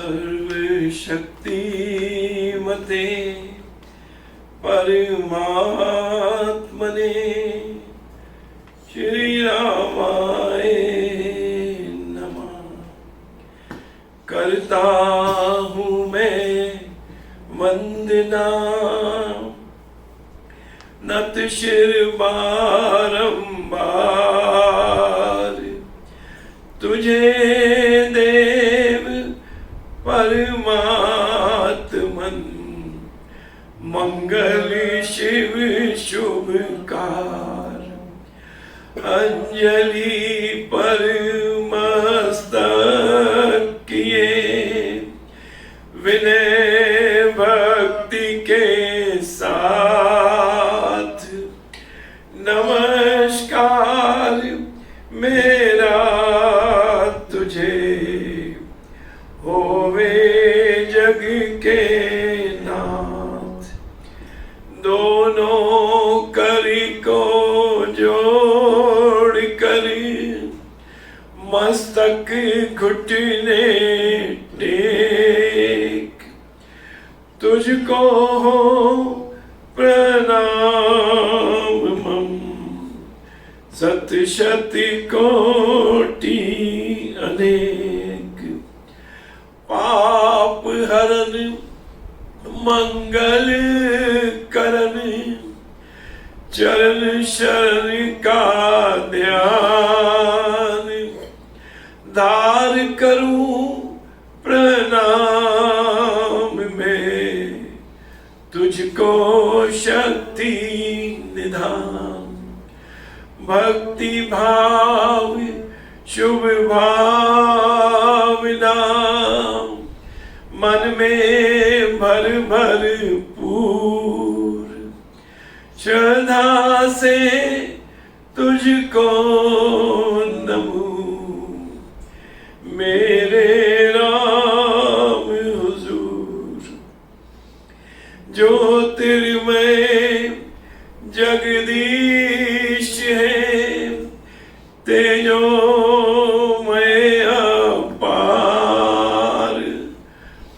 सर्वशक्तिमते परमात्मने श्री रामाय नमः। करता हूँ मैं वंदना नत शिर बारंबार तुझे देव परमात्मन मंगल शिव शुभकार। अंजलि पर मस्तक किए विनय भक्ति के साथ नमस्कार मेरा तुझे होवे जग के नाथ। दोनों करी को जोड़ कर मस्तक घुटने टेक तुझको हो प्रणाम मम। सत शत कोटि अनेक पाप हरन मंगल करन चरण शरण का ध्यान धार करूं प्रणाम में तुझको शक्ति निधान। भक्ति भाव शुभ भावना मन में भर भर पूर श्रद्धा से तुझको नमूं मेरे राम हुजूर। ज्योतिर्मय जगदीश है तेजोमय अपार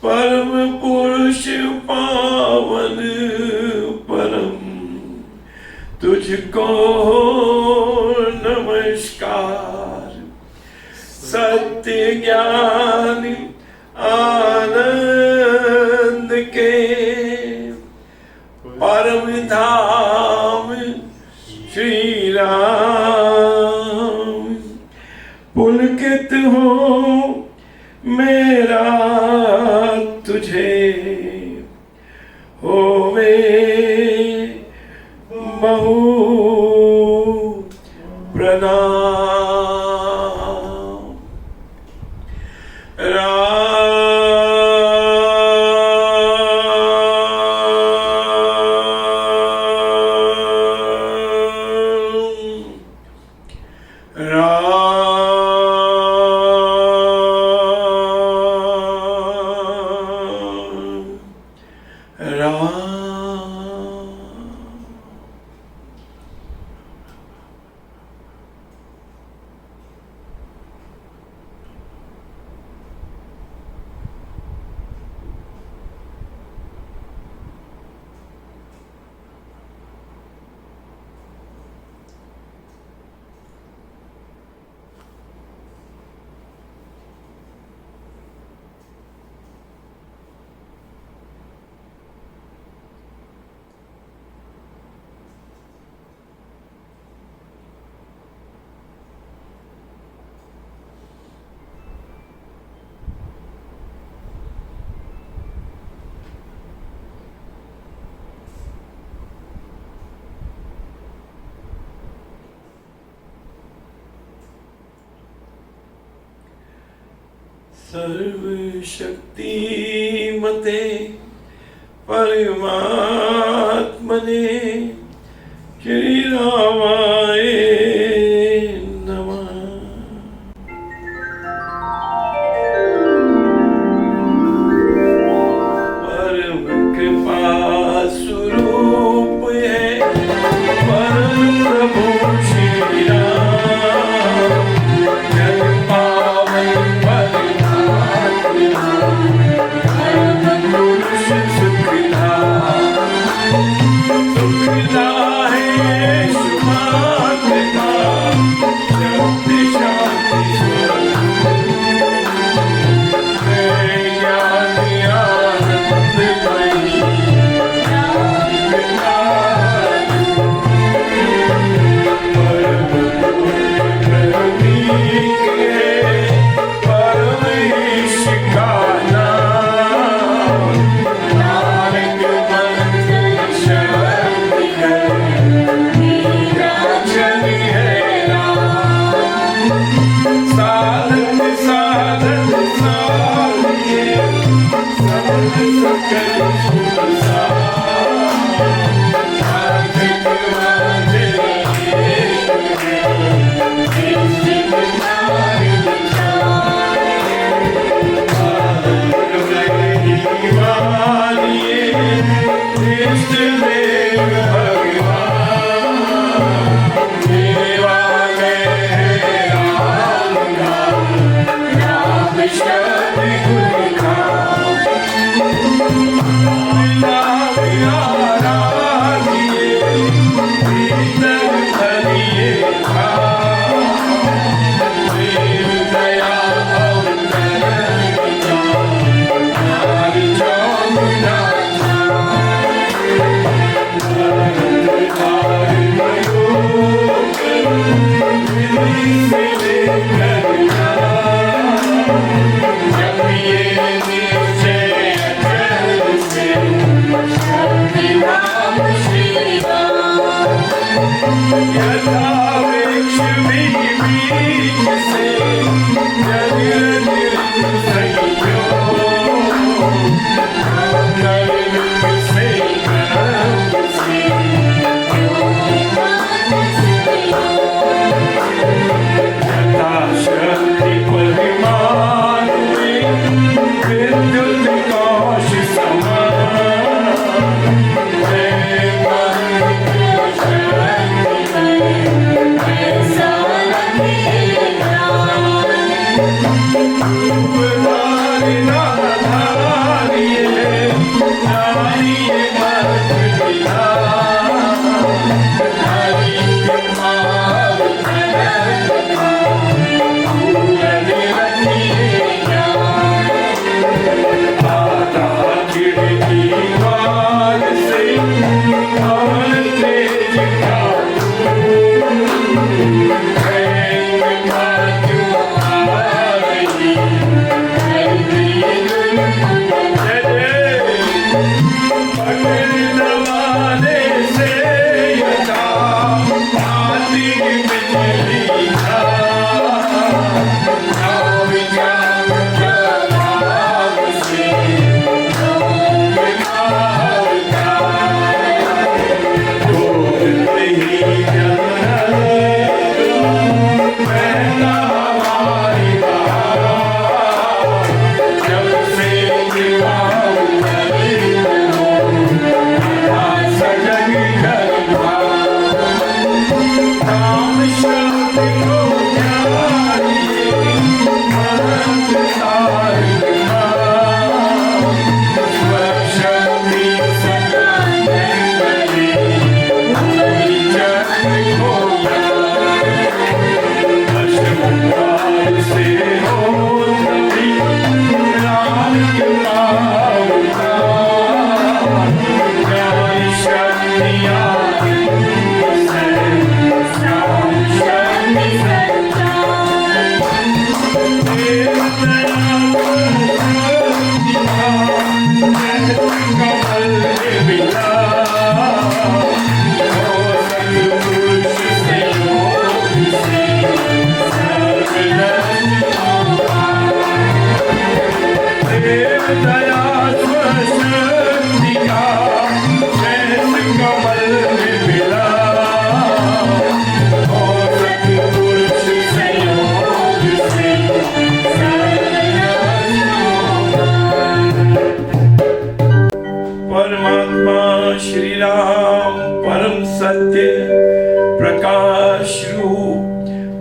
परम पुरुष पावन परम तुझको नमस्कार। सत्य ज्ञान आनंद के परम धाम श्री राम। पुलकित हो मेरा तुझे होवे बहु प्रणाम। सर्वशक्तिमते परमात्मने श्री रामाय नमः। परम कृपा स्वरूप है परम प्रभु श्री राम। जग पावन परमात्मा पिता शक्ति शांति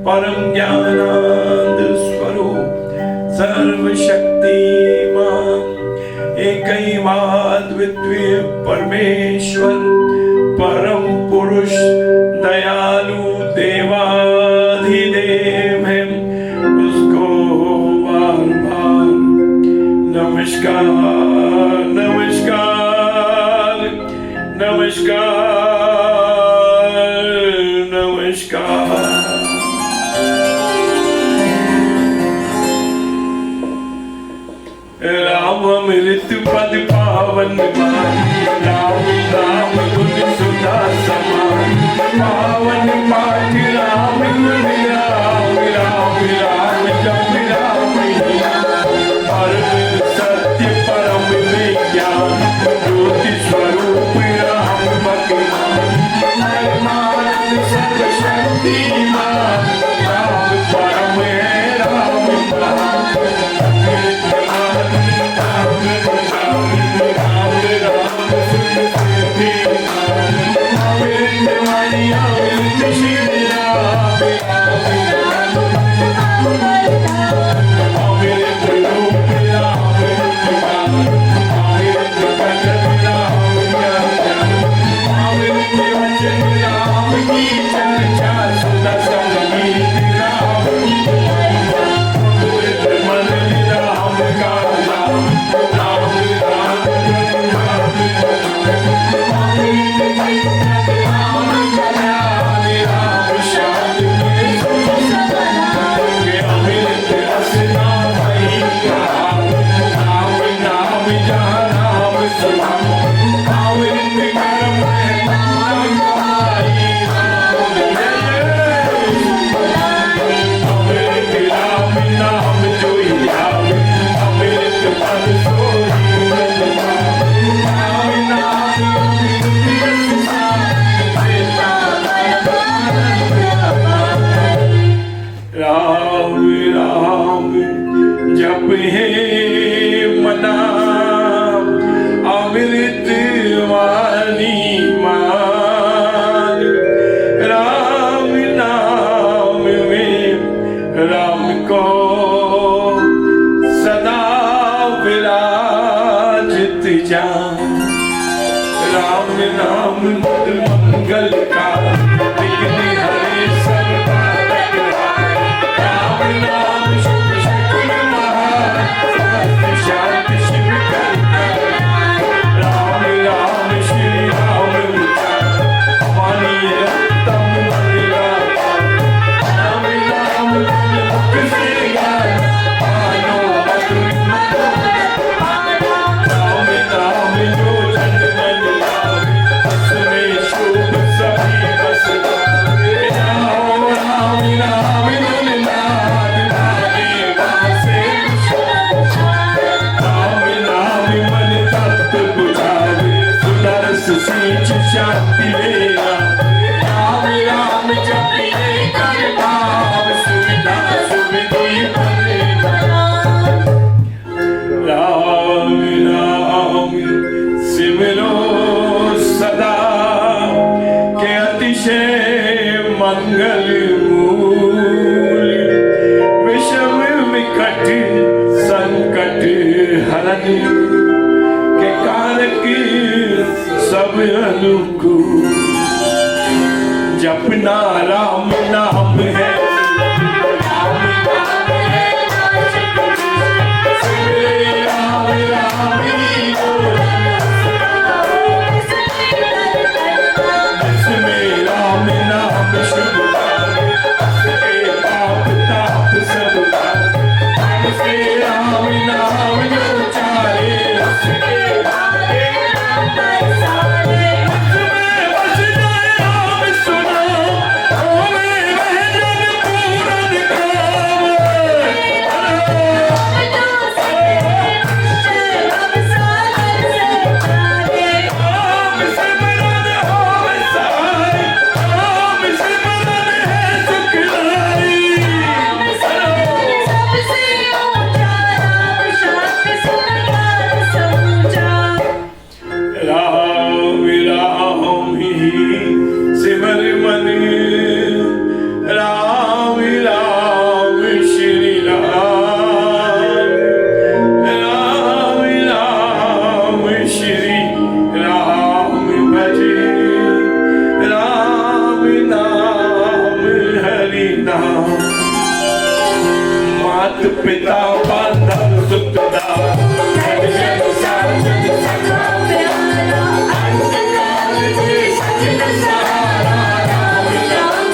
परम ज्ञानानंद स्वरूप सर्वशक्तिमान एकैवाद्वितीय परमेश्वर परम पुरुष दयालु नमस्कार। राम अमृत पद पावन मानी, राम राम गुण सुधा समान, पावन पाठ राम गुण राम, राम राम जप राम ही नाम। परम सत्य परम विज्ञान, ज्योति स्वरूप राम भगवान, परमानंद सर्वशक्तिमान, राम परम है राम महान। राम नाम मंगल का, विघ्न हरे सब पाप हारे। राम नाम शुभ शकुन महान, सहस्त्र शांति शिव करता। राम राम श्री राम उचार, वाणी रत्तम मंगला। राम नाम मुख से गाय, मानो मधुर राम नाम जो जन मन लावे, उसमें शुभ सभी बस गावे। राम राम राम धुन नाद, नादे गासे राम नाम मन तत्व बुझावे, सुदर्श सींच शांति लेगा। राम राम जपिए कर भाव, सुविधा सुविधि बनेगा। राम राम सिमरो सदा, के अतिशय मंगल मूल। विषम विकट संकट हरन, के कारक सब अनुकूल। जपना राम नाम है, राम नाम है राम राम ही बोल। जिसमें राम नाम शुभ पावे, उसके पाप ताप सब भागे। हमसे राम नाम जो चाहे, उसके आगे जिसमें बस जाए राम सुना, होवे वह जन पूरन काम। राम सिमरन होवे सहाय, राम सिमरन है सुखदाई। राम राम ही सिमर मन, राम राम श्री राम। राम राम श्री राम भजे, राम नाम हरि नाम। मात पिता बांधव सुख दाता, जग जग साजन सखा प्यारा। अंत काल में सजन सारा, राम राम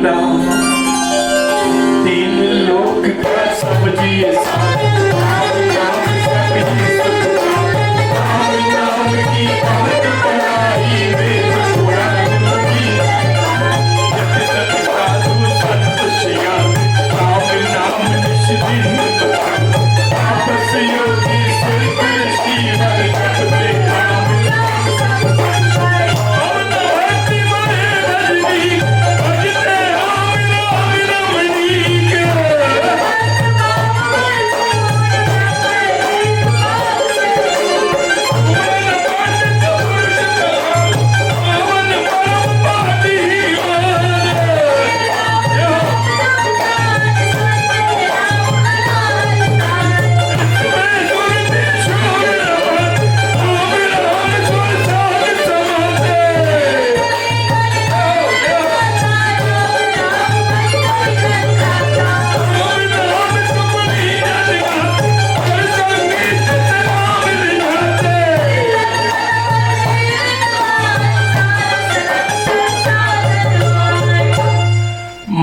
नाम, तीन लोक का सब जिए साथ, राम नाम सभी सुख पाए। राम नाम की बात बढ़ाई वेद पुराण की, जब तक साधु संत सियाने, राम नाम निश दिन बताए। आपस योगी सुर कर शिवर जपते, राम नाम सब संताए। और न भक्ति बड़े भजनी, भजते राम नाम रमणीक। भुवन पाटन पुरुष कहाऊं, पावन परम पातिमान।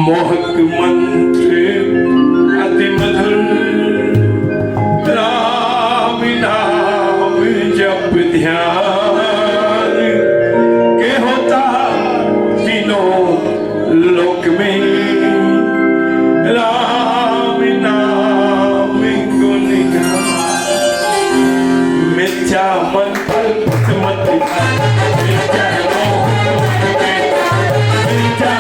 मोहक मंत्र अति मधुर, राम नाम जप ध्यान के होता तीनों लोक में। राम नाम गुण गान, मिथ्या मन कल्पित मत ध्यान, मिथ्या मोह मिथ्या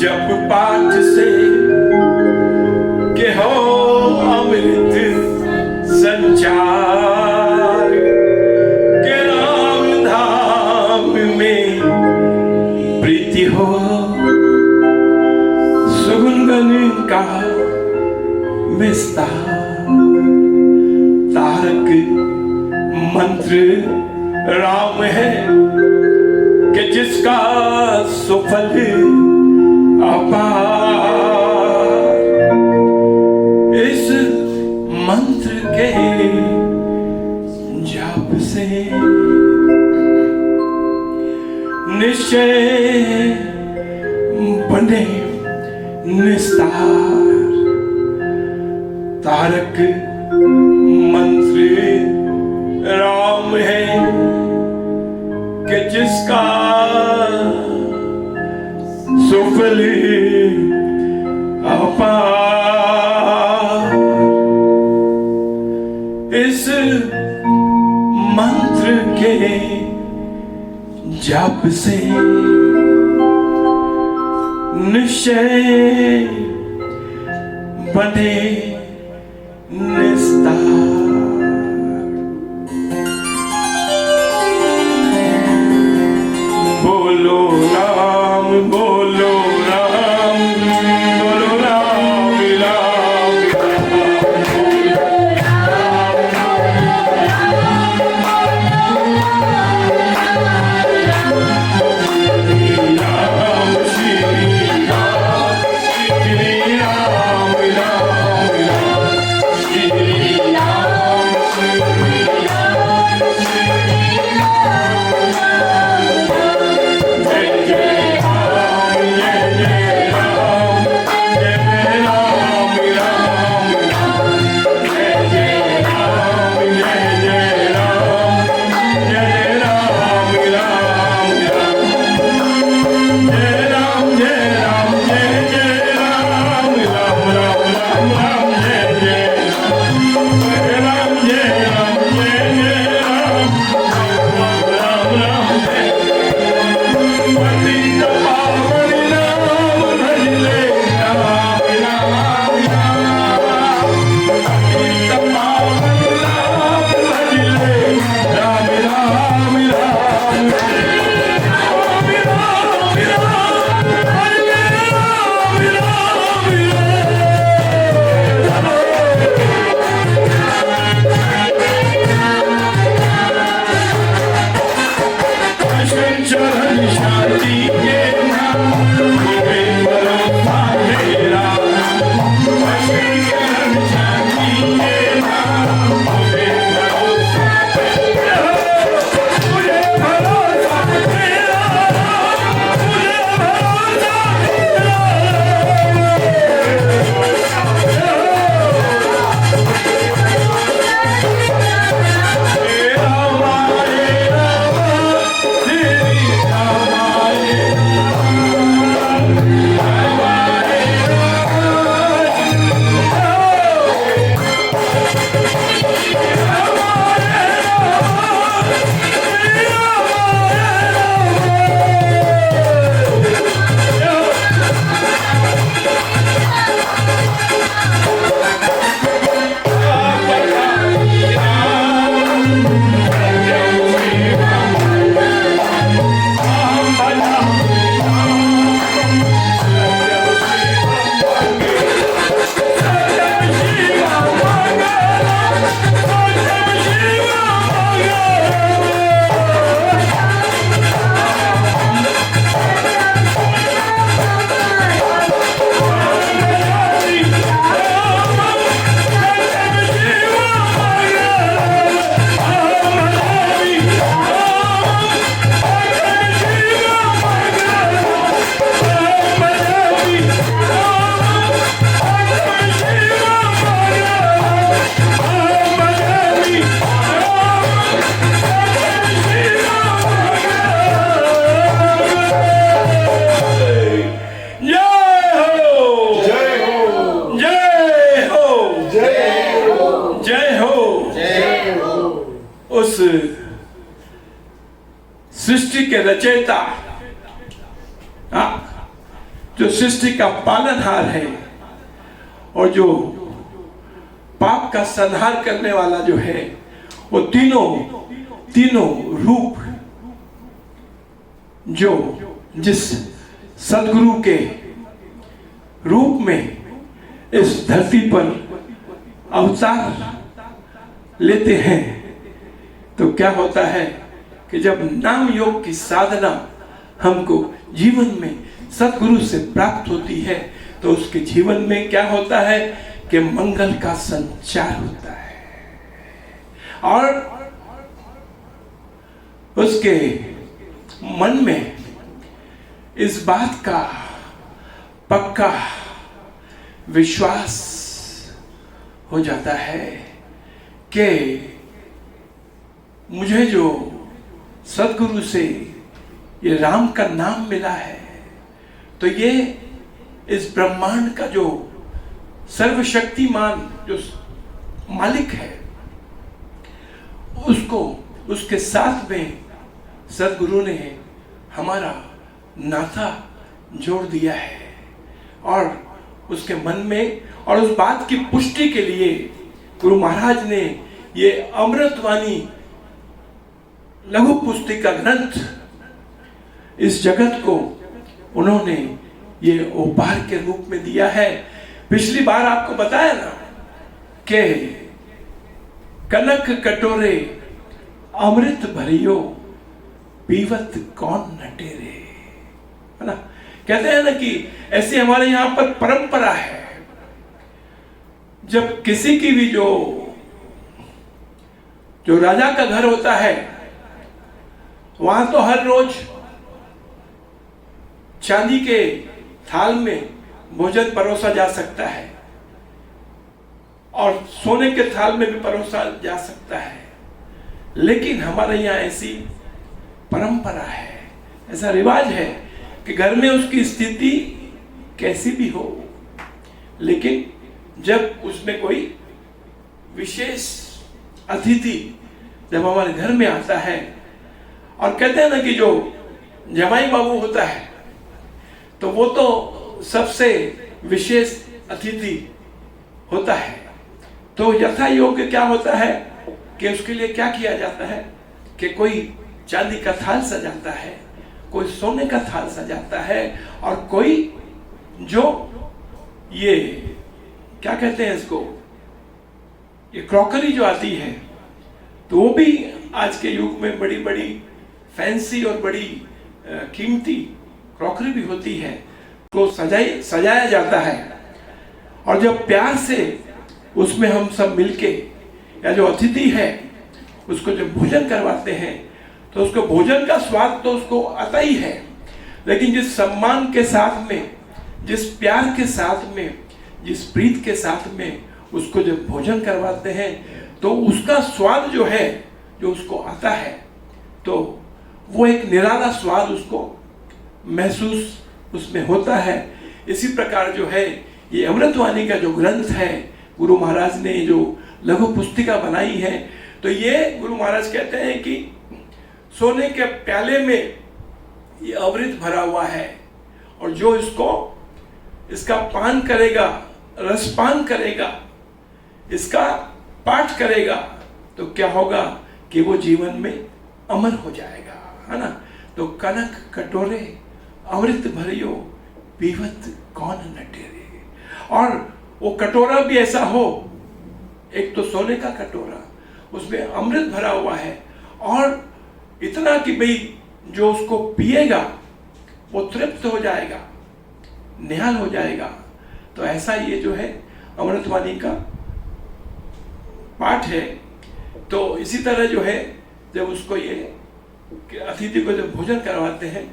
जब पाठ से के हो अमृत संचार के राम धाम में प्रीति हो सुगंधन का विस्तार तारक मंत्र राम है कि जिसका सुफल अपार इस मंत्र के जाप से निश्चय बने निस्तार तारक मंत्र राम है कि जिसका सुफल अपार इस मंत्र के जाप से निश्चय बने निस्तार बोलो राम बोलो राम बोलो राम राम उस सृष्टि के रचयिता जो सृष्टि का पालनहार है और जो पाप का संहार करने वाला जो है, वो तीनों रूप जो जिस सदगुरु के रूप में इस धरती पर अवतार लेते हैं, तो क्या होता है कि जब नाम योग की साधना हमको जीवन में सदगुरु से प्राप्त होती है, तो उसके जीवन में क्या होता है कि मंगल का संचार होता है और उसके मन में इस बात का पक्का विश्वास हो जाता है कि मुझे जो सदगुरु से ये राम का नाम मिला है, तो ये इस ब्रह्मांड का जो सर्वशक्तिमान जो मालिक है, उसके साथ में सदगुरु ने हमारा नाता जोड़ दिया है। और उसके मन में और उस बात की पुष्टि के लिए गुरु महाराज ने ये अमृतवाणी लघु पुस्तिका ग्रंथ इस जगत को उन्होंने ये उपहार के रूप में दिया है। पिछली बार आपको बताया ना कि कनक कटोरे अमृत भरियो पीवत कौन न टेरे, है ना। कहते हैं ना कि ऐसी हमारे यहाँ पर परंपरा है, जब किसी की भी जो राजा का घर होता है, वहां तो हर रोज चांदी के थाल में भोजन परोसा जा सकता है और सोने के थाल में भी परोसा जा सकता है, लेकिन हमारे यहाँ ऐसी परंपरा है, ऐसा रिवाज है कि घर में उसकी स्थिति कैसी भी हो, लेकिन जब उसमें कोई विशेष अतिथि जब हमारे घर में आता है, और कहते हैं ना कि जो जमाई बाबू होता है, तो वो तो सबसे विशेष अतिथि होता है, तो यथा योग्य क्या होता है कि उसके लिए क्या किया जाता है कि कोई चांदी का थाल सजाता है, कोई सोने का थाल सजाता है, और कोई जो ये क्या कहते हैं इसको, ये क्रॉकरी जो आती है, तो वो भी आज के युग में बड़ी बड़ी फैंसी और बड़ी कीमती क्रॉकरी भी होती है, तो सजाया जाता है। और जब प्यार से उसमें हम सब मिलके या जो अतिथि है उसको जब भोजन करवाते हैं, तो उसको भोजन का स्वाद तो उसको आता ही है, लेकिन जिस सम्मान के साथ में, जिस प्यार के साथ में, जिस प्रीत के साथ में उसको जब भोजन करवाते हैं, तो उसका स्वाद जो है, जो उसको आता है, तो वो एक निराला स्वाद उसको महसूस उसमें होता है। इसी प्रकार जो है ये अमृतवाणी का जो ग्रंथ है, गुरु महाराज ने जो लघु पुस्तिका बनाई है, तो ये गुरु महाराज कहते हैं कि सोने के प्याले में ये अमृत भरा हुआ है, और जो इसका पान करेगा, रसपान करेगा, इसका पाठ करेगा, तो क्या होगा कि वो जीवन में अमर हो जाएगा, है ना। तो कनक कटोरे अमृत भरियो पीवत कौन न टेरे, और वो कटोरा भी ऐसा हो, एक तो सोने का कटोरा, उसमें अमृत भरा हुआ है, और इतना कि भाई जो उसको पिएगा वो तृप्त हो जाएगा, निहाल हो जाएगा। तो ऐसा ये जो है अमृतवाणी का पाठ है। तो इसी तरह जो है जब उसको ये अतिथि को जब भोजन करवाते हैं,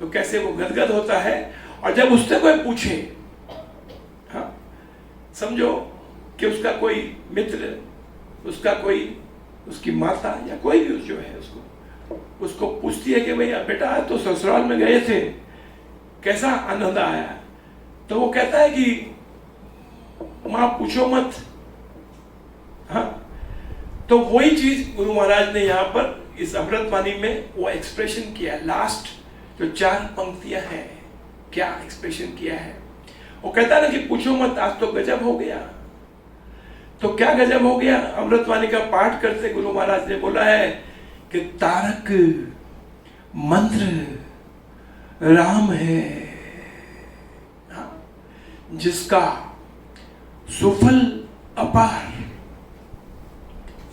तो कैसे वो गदगद होता है, और जब उससे कोई पूछे, हाँ, समझो कि उसका कोई मित्र, उसका कोई, उसकी माता या कोई भी जो है उसको पूछती है कि भैया बेटा तो ससुराल में गए थे, कैसा आनंद आया, तो वो कहता है कि माँ पूछो मत। हाँ, तो वही चीज गुरु महाराज ने यहाँ पर इस अमृतवाणी में वो एक्सप्रेशन किया। लास्ट जो 4 पंक्तियां हैं क्या एक्सप्रेशन किया है। वो कहता है ना कि पूछो मत, आज तो गजब हो गया। तो क्या गजब हो गया? अमृतवाणी का पाठ करते गुरु महाराज ने बोला है कि तारक मंत्र राम है, जिसका सुफल अपार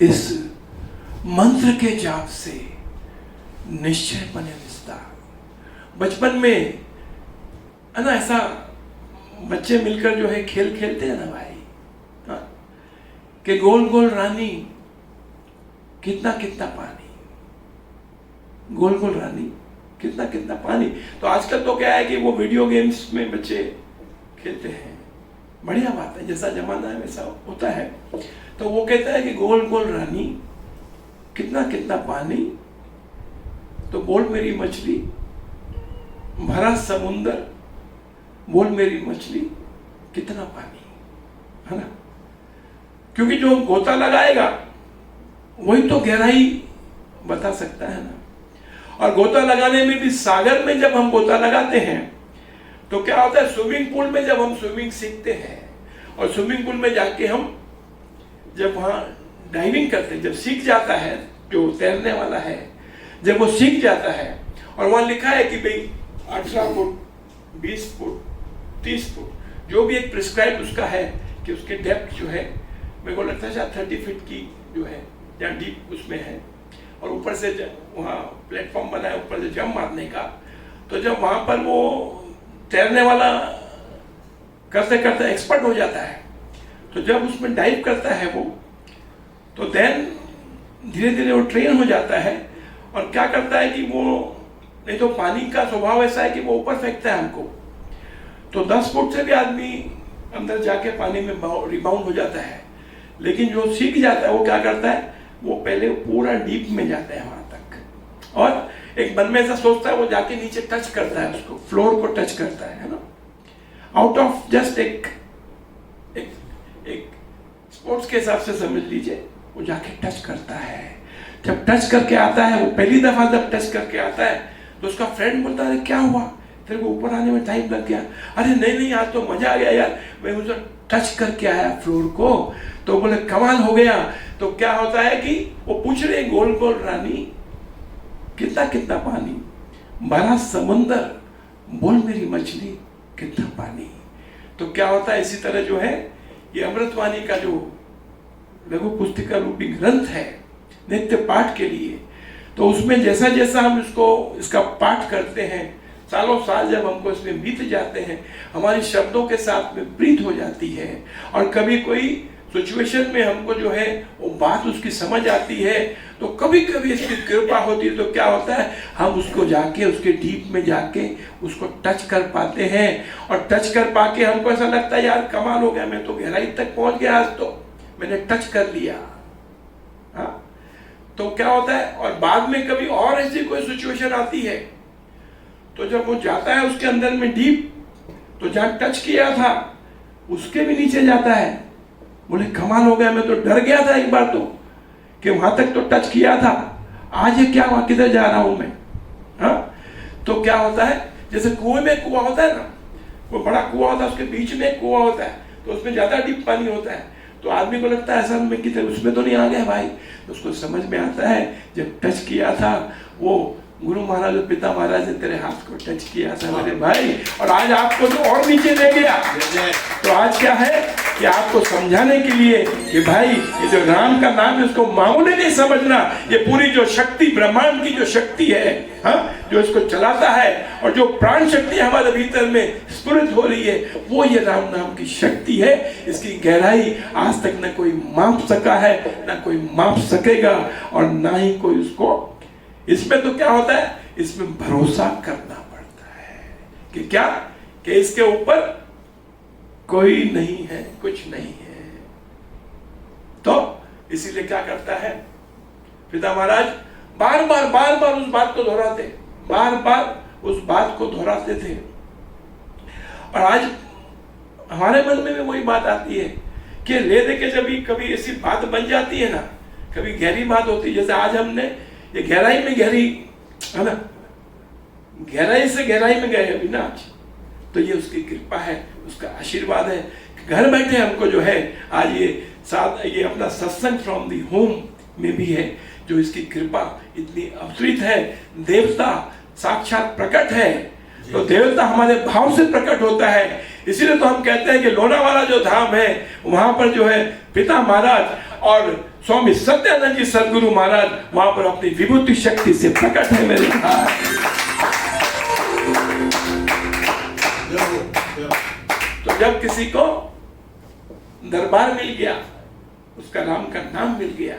इस मंत्र के जाप से निश्चय बने विस्तार। बचपन में है ना, ऐसा बच्चे मिलकर जो है खेल खेलते हैं ना भाई, हाँ, कि गोल गोल रानी कितना कितना पानी, गोल गोल रानी कितना कितना पानी। तो आजकल तो क्या है कि वो वीडियो गेम्स में बच्चे खेलते हैं, बढ़िया बात है, जैसा जमाना है वैसा होता है। तो वो कहता है कि गोल गोल रानी कितना कितना पानी, तो बोल मेरी मछली भरा समुंदर, बोल मेरी मछली कितना पानी, है ना। क्योंकि जो गोता लगाएगा वही तो गहराई बता सकता है ना। और गोता लगाने में भी, सागर में जब हम गोता लगाते हैं तो क्या होता है, स्विमिंग पूल में जब हम स्विमिंग सीखते हैं और स्विमिंग पूल में जाके हम जब वहां डाइविंग करते हैं, जब सीख जाता है जो तैरने वाला है, जब वो सीख जाता है और वहां लिखा है कि भाई 18 फुट, 20 फुट, 30 फुट, जो भी एक प्रिस्क्राइब उसका है कि उसके डेप्थ जो है, मेरे को लगता है शायद 30 फीट की जो है, जहाँ डीप उसमें है, और ऊपर से वहाँ प्लेटफॉर्म बना है ऊपर से जंप मारने का। तो जब वहाँ पर वो तैरने वाला करते करते एक्सपर्ट हो जाता है, तो जब उसमें डाइव करता है वो, तो देन धीरे धीरे वो ट्रेन हो जाता है और क्या करता है कि वो, नहीं तो पानी का स्वभाव ऐसा है कि वो ऊपर फेंकता है हमको, तो 10 फुट से भी आदमी अंदर जाके पानी में रिबाउंड हो जाता है। लेकिन जो सीख जाता है वो क्या करता है, वो पहले पूरा डीप में जाता है वहां तक, और एक मन में ऐसा सोचता है, वो जाके नीचे टच करता है, उसको फ्लोर को टच करता है ना, आउट ऑफ जस्ट एक स्पोर्ट्स के हिसाब से समझ लीजिए, वो जाके टच करता है। जब टच करके आता है, वो पहली दफा जब टच करके आता है, तो उसका फ्रेंड बोलता है क्या हुआ, तेरे को ऊपर आने में टाइम लग गया। अरे नहीं नहीं, आज तो मजा आ गया यार, मैं उसे टच करके आया फ्लोर को, तो बोले कमाल हो गया। तो क्या होता है कि वो पूछ रहे गोल गोल रानी कितना कितना पानी, भरा समंदर, बोल मेरी मछली कितना पानी। तो क्या होता है, इसी तरह जो है ये अमृतवाणी का जो लघु पुस्तिका रूपी ग्रंथ है नित्य पाठ के लिए, तो उसमें जैसा जैसा हम इसका पाठ करते हैं, सालों साल जब हमको इसमें बीत जाते हैं, हमारी शब्दों के साथ में प्रीत हो जाती है। और कभी कोई सिचुएशन में हमको जो है वो बात उसकी समझ आती है, तो कभी कभी इसकी कृपा होती है, तो क्या होता है, हम उसको जाके उसके डीप में जाके उसको टच कर पाते हैं। और टच कर पाके हमको ऐसा लगता है यार कमाल हो गया, मैं तो गहराई तक पहुंच गया, आज तो मैंने टच कर लिया। हाँ, तो क्या होता है, और बाद में कभी और ऐसी कोई सिचुएशन आती है, तो जब वो जाता है उसके अंदर में डीप, तो जहां टच किया था उसके भी नीचे जाता है, बोले कमाल हो गया, मैं तो डर गया था एक बार तो कि वहां तक तो टच किया था, आज ये क्या हुआ, किधर जा रहा हूं मैं। हाँ, तो क्या होता है, जैसे कुएं में कुआं होता है ना, वो बड़ा कुआं होता है, उसके बीच में कुआं होता है, तो उसमें ज्यादा डीप पानी होता है, तो आदमी को लगता है ऐसा मैं किधर उसमें तो नहीं आ गया भाई। तो उसको समझ में आता है जब टच किया था वो गुरु महाराज और पिता महाराज ने तेरे हाथ को टच किया था मेरे भाई, और आज आपको जो और नीचे ले गया। तो आज क्या है कि आपको समझाने के लिए कि भाई ये जो राम का नाम है उसको मामूली नहीं समझना, ये पूरी जो शक्ति, ब्रह्मांड की जो शक्ति है, हाँ, जो इसको चलाता है, और जो प्राण शक्ति हमारे भीतर में स्फुरित हो रही है, वो ये राम नाम की शक्ति है। इसकी गहराई आज तक न कोई माप सका है, न कोई माप सकेगा, और ना ही कोई उसको। इसमें तो क्या होता है, इसमें भरोसा करना पड़ता है कि क्या, कि इसके ऊपर कोई नहीं है, कुछ नहीं है। तो इसीलिए क्या करता है पिता महाराज, बार बार उस बात को दोहराते, बार बार उस बात को दोहराते थे। और आज हमारे मन में भी वही बात आती है कि ले दे के जब कभी ऐसी बात बन जाती है ना, कभी गहरी बात होती है, जैसे आज हमने ये गहराई में गहरी, है ना, गहराई से गहराई में गए अभी ना आज, तो ये उसकी कृपा है, उसका आशीर्वाद है। घर बैठे हमको जो है आज ये अपना सत्संग फ्रॉम दी होम में भी है, जो इसकी कृपा इतनी अवतरित है। देवता साक्षात प्रकट है, तो देवता हमारे भाव से प्रकट होता है। इसीलिए तो हम कहते हैं कि लोनावाला जो धाम है वहां पर जो है पिता महाराज और स्वामी सत्यानंद जी सदगुरु महाराज वहां पर अपनी विभूति शक्ति से प्रकट है मेरे भाई। तो जब किसी को दरबार मिल गया, उसका राम का नाम मिल गया,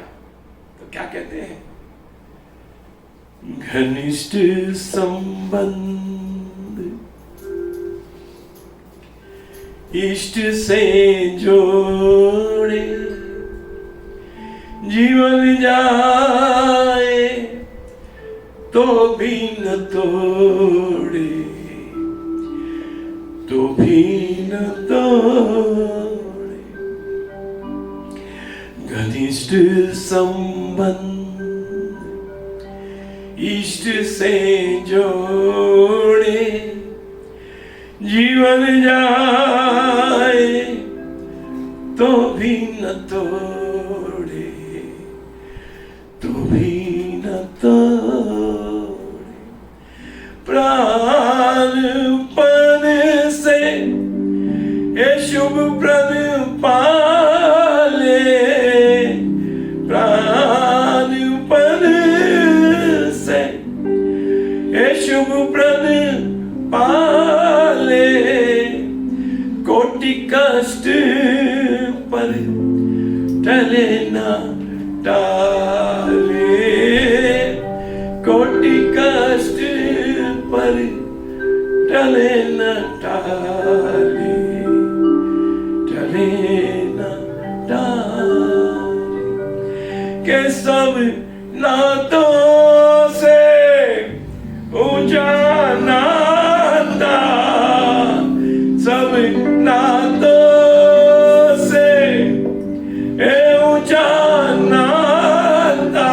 तो क्या कहते हैं? घनिष्ठ संबंध इष्ट से जोड़े, जीवन जाए तो भी न तोड़े, तो भी न तोड़े। घनिष्ठ संबंध इष्ट से जोड़े, जीवन जाए तो भी न तोड़े, तो भी न तोड़े। प्राणपण से ये शुभ प्रण पाले, प्राणपण से ये शुभ प्रण पाले। कोटि कष्ट पर टले न टाले, कोटि कष्ट पर टले न टाले, टले न टाले। के सब नातों से ऊंचा नाता, सब नातों से ऊंचा नाता।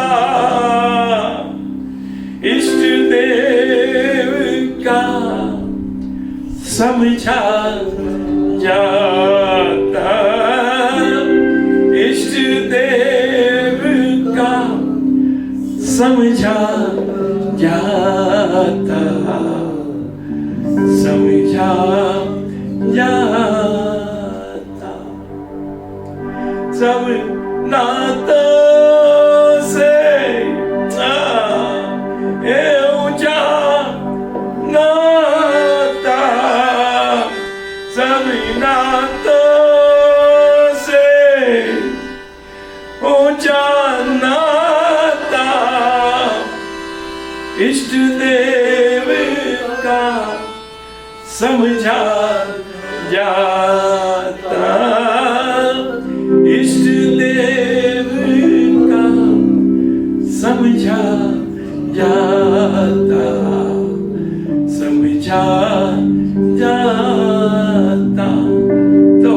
इष्ट देव का समझा जाता, इष्ट देव का समझा जाता, समझा जाता। सब नातों से ऊंचा नाता, सब नातों से ऊंचा नाता। इष्ट देव का समझा जाता, इष्ट देव का समझा जाता, समझा जाता। तो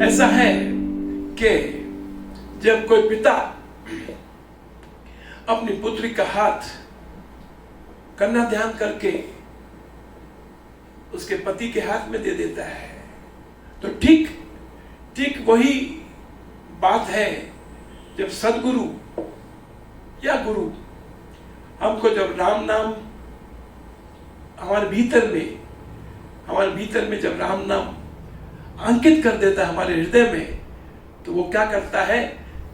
ऐसा है कि जब कोई पिता अपनी पुत्री का हाथ कन्या ध्यान करके उसके पति के हाथ में दे देता है, तो ठीक ठीक वही बात है जब सदगुरु या गुरु हमको जब राम नाम हमारे भीतर में जब राम नाम अंकित कर देता है हमारे हृदय में, तो वो क्या करता है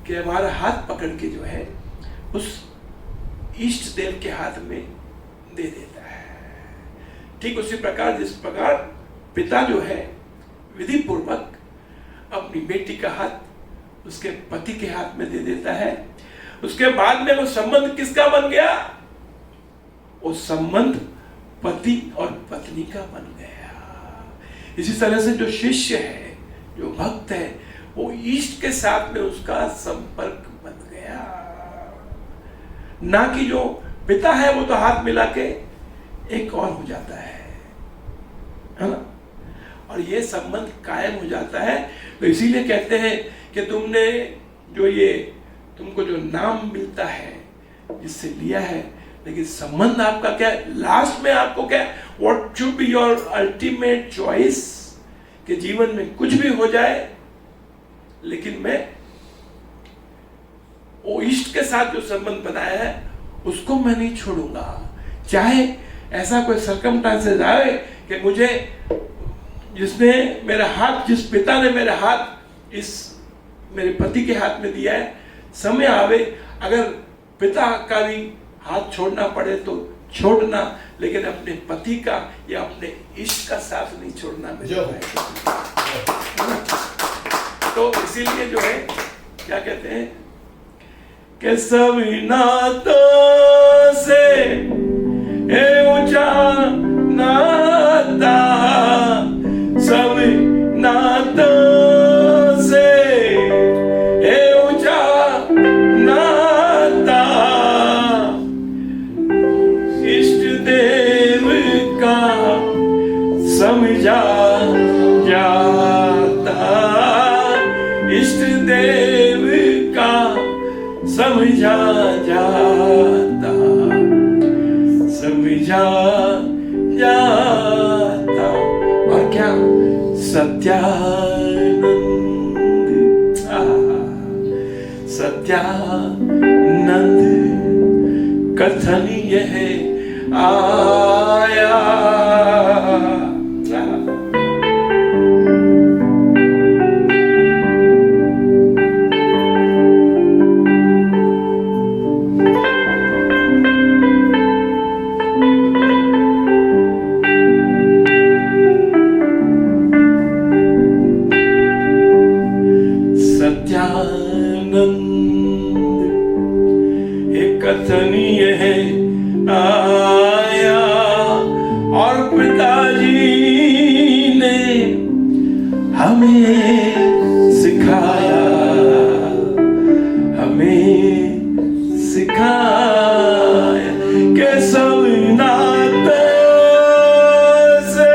कि हमारा हाथ पकड़ के जो है उस इष्ट देव के हाथ में दे देता है। ठीक उसी प्रकार जिस प्रकार पिता जो है विधि पूर्वक अपनी बेटी का हाथ उसके पति के हाथ में दे देता है, उसके बाद में वो संबंध किसका बन गया? वो संबंध पति और पत्नी का बन गया। इसी तरह से जो शिष्य है, जो भक्त है, वो इष्ट के साथ में उसका संपर्क बन गया। ना कि जो पिता है वो तो हाथ मिला के एक और हो जाता है ना, और ये संबंध कायम हो जाता है। तो इसीलिए कहते हैं कि तुमको जो नाम मिलता है जिससे लिया है, लेकिन संबंध आपका क्या है, लास्ट में आपको क्या, what should be your ultimate choice, कि जीवन में कुछ भी हो जाए लेकिन मैं वो इष्ट के साथ जो संबंध बनाया है उसको मैं नहीं छोड़ूंगा, चाहे ऐसा कोई सर्कमस्टांसेस आए कि मुझे जिसने मेरा हाथ, जिस पिता ने मेरा हाथ इस मेरे पति के हाथ में दिया है, समय आवे अगर पिता का भी हाथ छोड़ना पड़े तो छोड़ना, लेकिन अपने पति का या अपने इष्ट का साथ नहीं छोड़ना मेरे भाई। तो इसीलिए जो है क्या कहते हैं कि सभी नातों से ऊंचा नाता, सभी नातों से ऊंचा नाता, इष्ट देव का समझा जाता, इष्ट देव का समझा जाता, समझा जाता। और क्या, सत्यानंद, सत्यानंद कथन यह आया। कथनीय है आया, और पिताजी ने हमें सिखाया, हमें सिखाया कि सब नाते से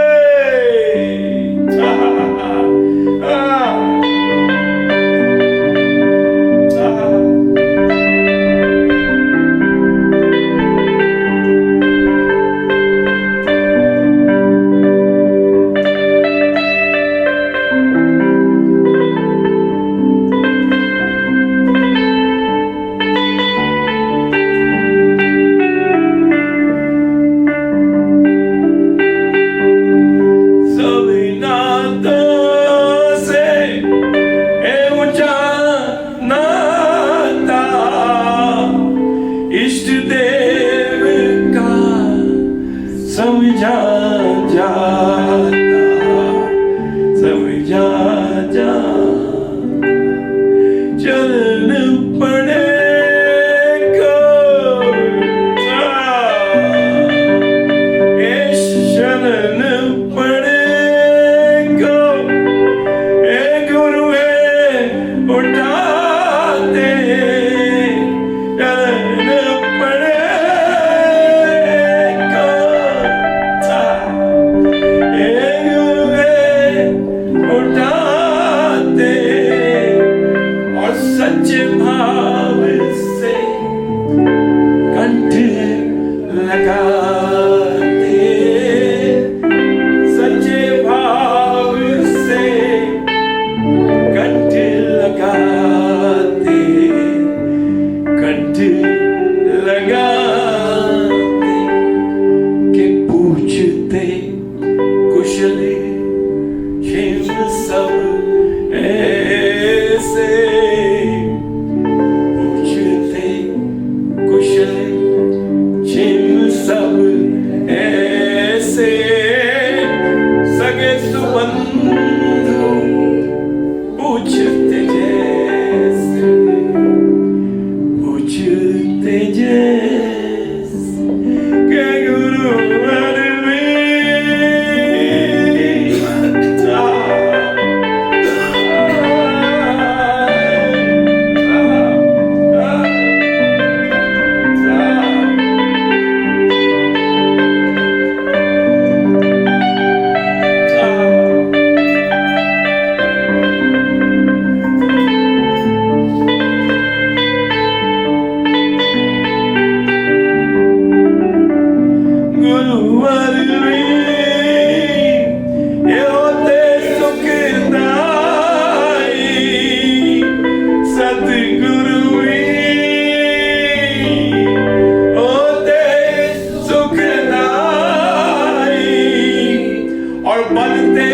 और बनते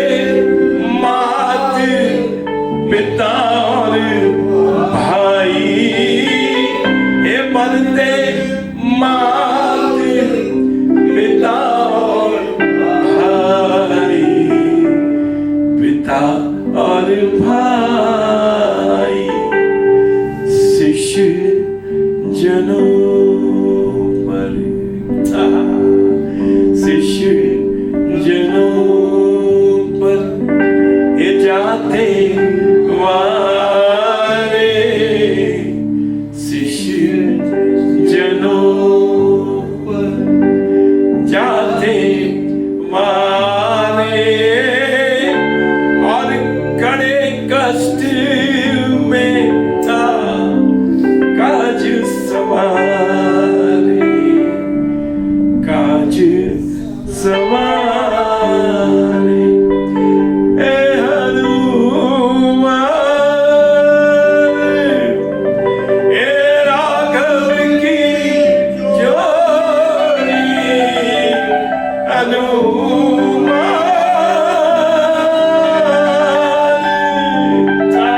मात पिता और भाई, ये बनते मात पिता और भाई, पिता और भाई शिष्य जनों पर, शिष्य जनों पर ये जाते वारे, शिष्य जनों पर जाते वारे, और कड़े कष्ट में था काज सवारे, काज सवारे। ए हनुमान, ए राघव की जोड़ी, हनुमान था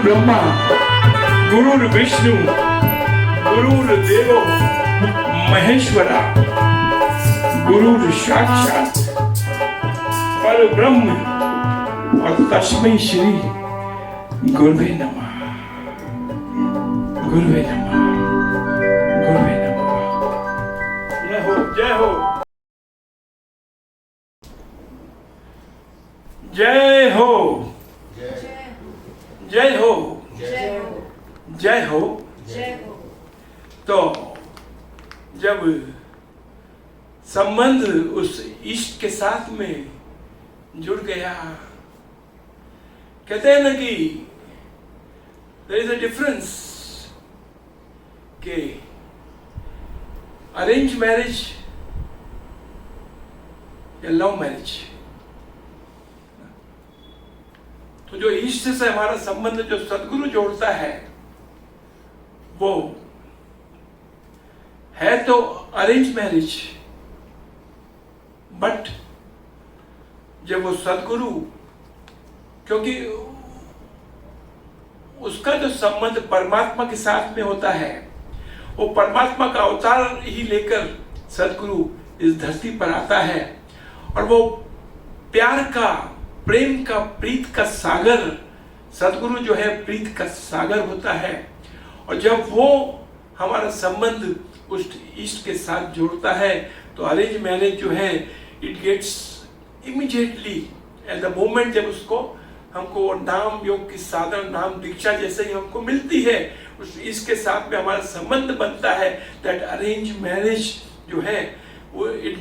ब्रह्मा गुरुर् विष्णु गुरुर्देवो महेश्वरा गुरुर् साक्षात् परब्रह्म और तस्मै श्री गुरुवे नमः गुरुवे नमः गुरुवे नमः। जय हो जय हो जय हो जय हो जय हो जय हो। तो जब संबंध उस इष्ट के साथ में जुड़ गया, कहते हैं ना कि there is a difference के अरेंज मैरिज या लव मैरिज। तो जो इष्ट से हमारा संबंध जो सदगुरु जोड़ता है वो है तो अरेंज मैरिज, बट जब वो सदगुरु, क्योंकि उसका जो संबंध परमात्मा के साथ में होता है, वो परमात्मा का अवतार ही लेकर सदगुरु इस धरती पर आता है और वो प्यार का, प्रेम का, प्रीत का सागर, सदगुरु जो है प्रीत का सागर होता है। और जब वो हमारा संबंध उस इष्ट के साथ जोड़ता है तो अरेंज मैरिज जो है it gets immediately at the moment, जब उसको हमको नाम योग की साधन, नाम दीक्षा जैसे ही हमको मिलती है, उस इसके साथ में हमारा संबंध बनता है, दैट अरेंज मैरिज जो है वो it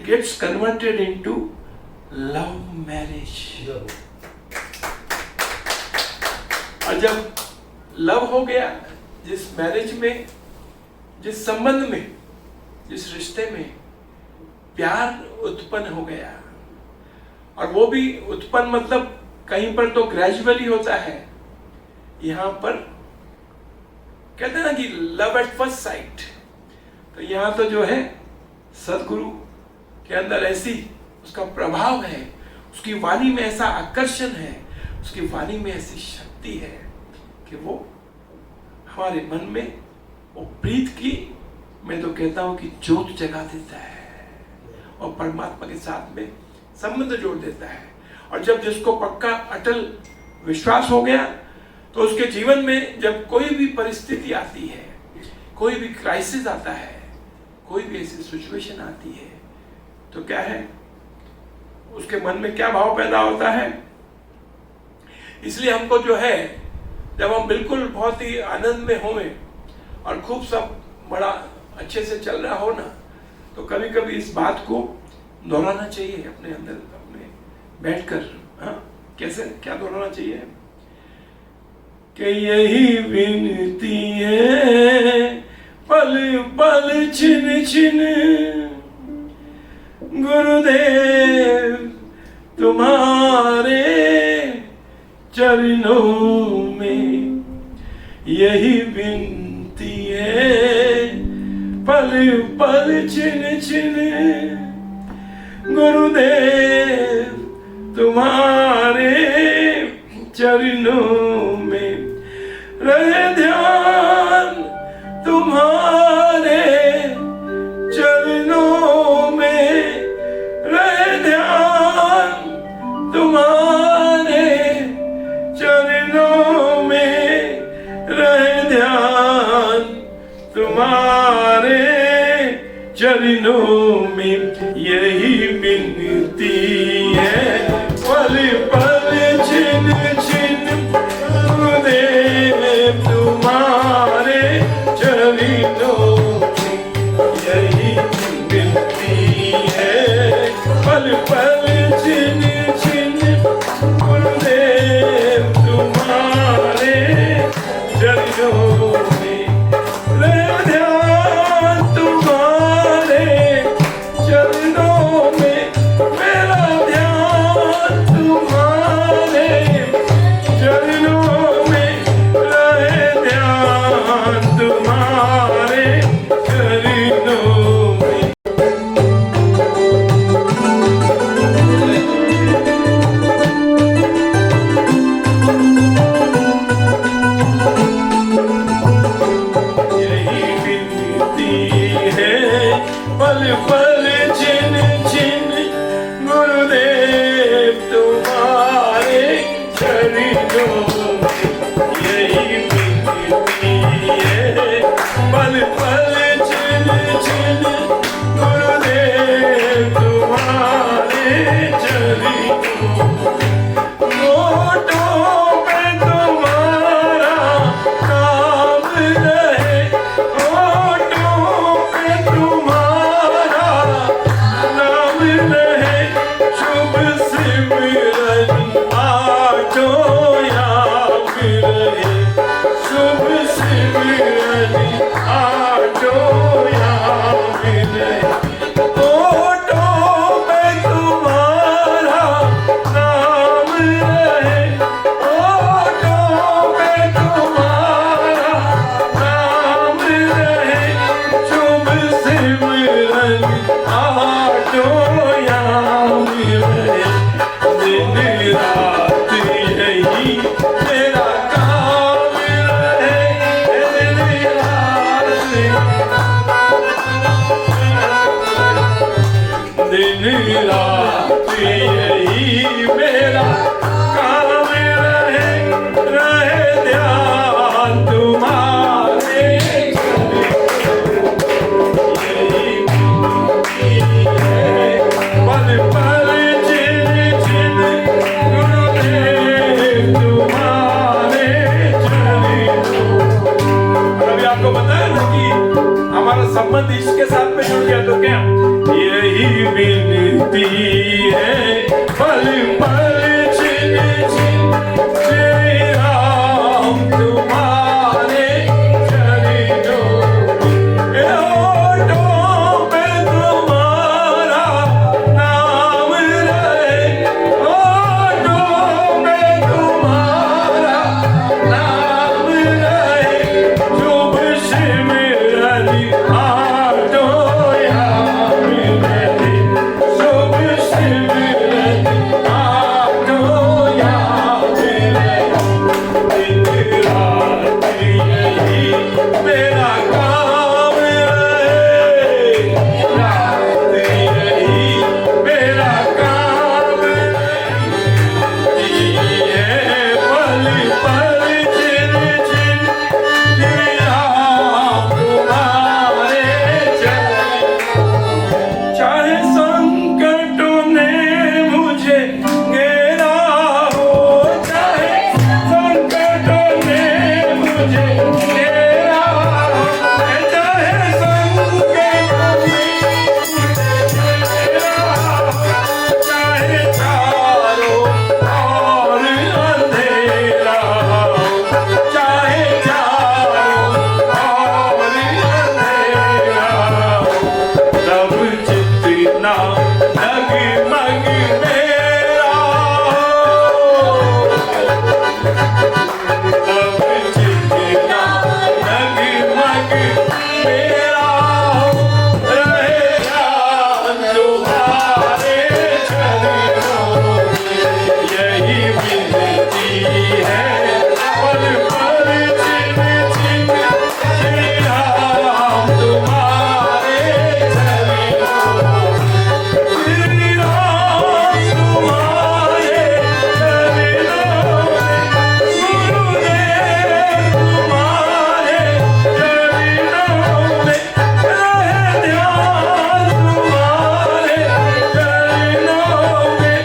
gets converted into love marriage. और जब लव हो गया, जिस मैरिज में, जिस संबंध में, जिस रिश्ते में प्यार उत्पन्न हो गया, और वो भी उत्पन्न मतलब कहीं पर तो ग्रेजुअली होता है, यहाँ पर कहते हैं ना कि लव एट फर्स्ट साइट, तो यहाँ तो जो है सदगुरु के अंदर ऐसी उसका प्रभाव है, उसकी वाणी में ऐसा आकर्षण है, उसकी वाणी में ऐसी शक्ति है कि वो हमारे मन में वो प्रीत की, मैं तो कहता हूं कि ज्योत जगा देता है और परमात्मा के साथ में संबंध जोड़ देता है। और जब जिसको पक्का अटल विश्वास हो गया तो उसके जीवन में जब कोई भी परिस्थिति आती है, कोई भी क्राइसिस आता है, कोई भी ऐसी सिचुएशन आती है, तो क्या है, उसके मन में क्या भाव पैदा होता है। इसलिए हमको जो है, जब हम बिल्कुल बहुत ही आनंद में हों और खूब सब बड़ा अच्छे से चल रहा हो ना, तो कभी कभी इस बात को दोहराना चाहिए अपने अंदर, अपने बैठकर। हाँ, कैसे, क्या दोहराना चाहिए कि यही विनती है पल पल छिन छिन गुरुदेव तुम्हारे चरणों में, यही विनती है पल पल छिन छिन गुरुदेव तुम्हारे चरणों में, रहे ध्यान तुम्हारे चरणों में, रहे ध्यान तुम्हारे चरणों में, रहे ध्यान तुम्हारे चरणों में, यही विनती है पल पल छिन छिन गुरुदेव तुम्हारे चरणों में, यही विनती है पल पल छिन छिन गुरुदेव तुम्हारे चरणों में, रहे ध्यान तुम्हारे चरणों में, मेरा ध्यान तुम्हारे चरणों में, रहे ध्यान तुम्हारे चरणों में। यही विनती है पल पल छिन छिन गुरुदेव तुम्हारे चरणों में, यही विनती है पल पल छिन छिन गुरुदेव तुम्हारे चरणों में, होठों पे तुम्हारा नाम रहे, होठों पे तुम्हारा नाम रहे, शुभ सिमरन आठों याद रहे, शुभ सिमरन आठों याद रहे, होठों पे तुम्हारा नाम यही मेरा काम रहे ध्यान तुम्हारे। यही है पल पल जिन जिन गुरुदेव तुम्हारे चरणों। अभी आपको बताया ना कि हमारा संबंध इसके साथ में जुड़ गया, तो क्या यही विनती है पल पल छिन छिन श्री राम तुम्हारे चरणों। होठों पे तुम्हारा नाम रहे, होठों पे तुम्हारा नाम रहे, शुभ सिमरन आठों याद रहे, शुभ सिमरन आठों याद रहे। दिन रात यही मेरा काम रहे, रात यही मेरा काम रहे। ये पल पल जिन जिन श्री राम तुम्हारे चरणों। चाहे संकटों ने मुझे घेरा हो, चाहे संकटों ने मुझे घेरा हो, चाहे संकटों ने मुझे घेरा हो, चाहे चारों ओर अंधेरा हो, चाहे चारों ओर अंधेरा हो, तब जितना डगमग मेरा हो, तब जितना डगमग मेरा हो, रहे ध्यान तुम्हारे चरणों। यही विनती है पल पल छिन छिन श्री राम तुम्हारे चरणों। श्री राम तुम्हारे चरणों में, गुरुदेव तुम्हारे चरणों में, रहे ध्यान तुम्हारे चरणों में,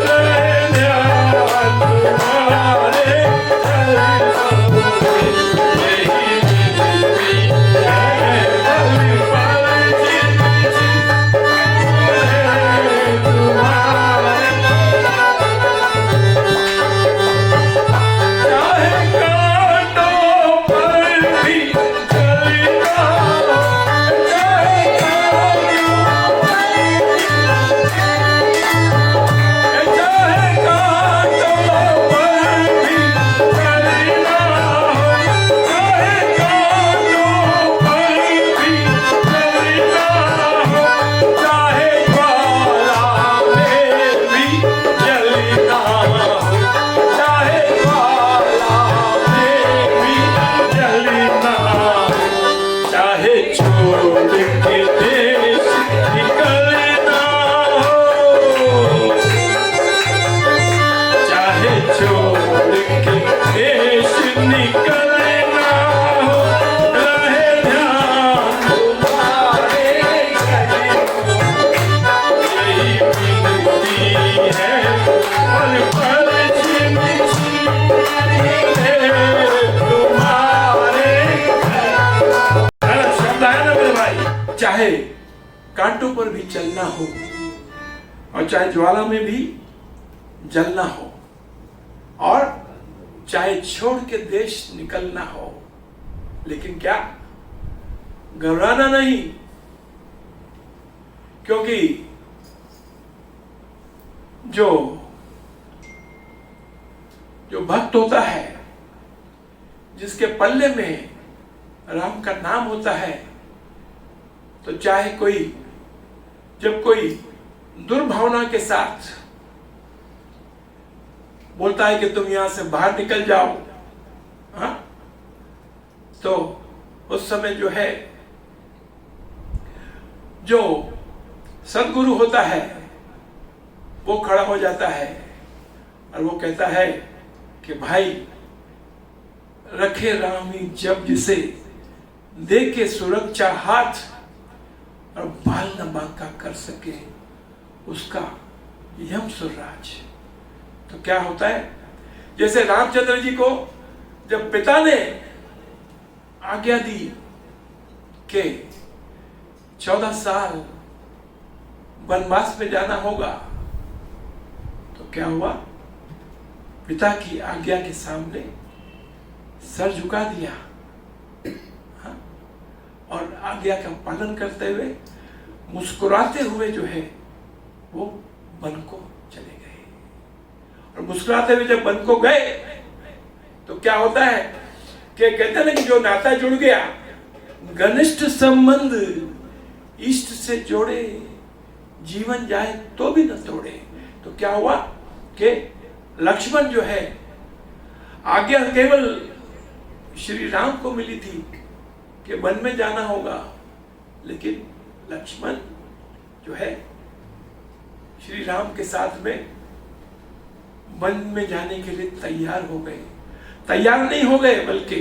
रहे ध्यान तुम्हारे चरणों में। यही विनती है पल पल जिन जिन गुरुदेव तुम्हारे। चाहे कांटों पर भी चलना हो, चाहे कांटों चाहे कांटों पर भी चलना हो, चाहे कांटों पर भी चलना हो, चाहे ज्वाला में भी जलना हो, चाहे ज्वाला में भी जलना हो, चाहे छोड़ के देश निकलना हो, चाहे छोड़ के देश निकलना हो, रहे ध्यान तुम्हारे चरणों। यही विनती है पल पल छिन छिन गुरुदेव तुम्हारे। शब्द है ना मेरे भाई, चाहे कांटों पर भी चलना हो और चाहे ज्वाला में भी जलना हो, और चाहे छोड़ के देश निकलना हो, लेकिन क्या घबराना नहीं, क्योंकि जो जो भक्त होता है, जिसके पल्ले में राम का नाम होता है, तो चाहे कोई जब कोई दुर्भावना के साथ बोलता है कि तुम यहां से बाहर निकल जाओ, हाँ, तो उस समय जो है, जो सद्गुरु होता है वो खड़ा हो जाता है और वो कहता है कि भाई, रखे रामी जब जिसे दे के सुरक्षा हाथ, और बाल न बांका कर सके उसका यम सुरराज। तो क्या होता है, जैसे रामचंद्र जी को जब पिता ने आज्ञा दी कि 14 साल वनवास में जाना होगा, तो क्या हुआ, पिता की आज्ञा के सामने सर झुका दिया, हाँ? और आज्ञा का पालन करते हुए मुस्कुराते हुए जो है वो वन को चले गए। और मुस्कुराते हुए जब वन को गए तो क्या होता है कि कहते हैं ना कि जो नाता जुड़ गया, घनिष्ठ संबंध इष्ट से जोड़े, जीवन जाए तो भी न तोड़े। तो क्या हुआ कि लक्ष्मण जो है, आज्ञा केवल श्री राम को मिली थी कि वन में जाना होगा, लेकिन लक्ष्मण जो है श्री राम के साथ में वन में जाने के लिए तैयार हो गए। तैयार नहीं हो गए, बल्कि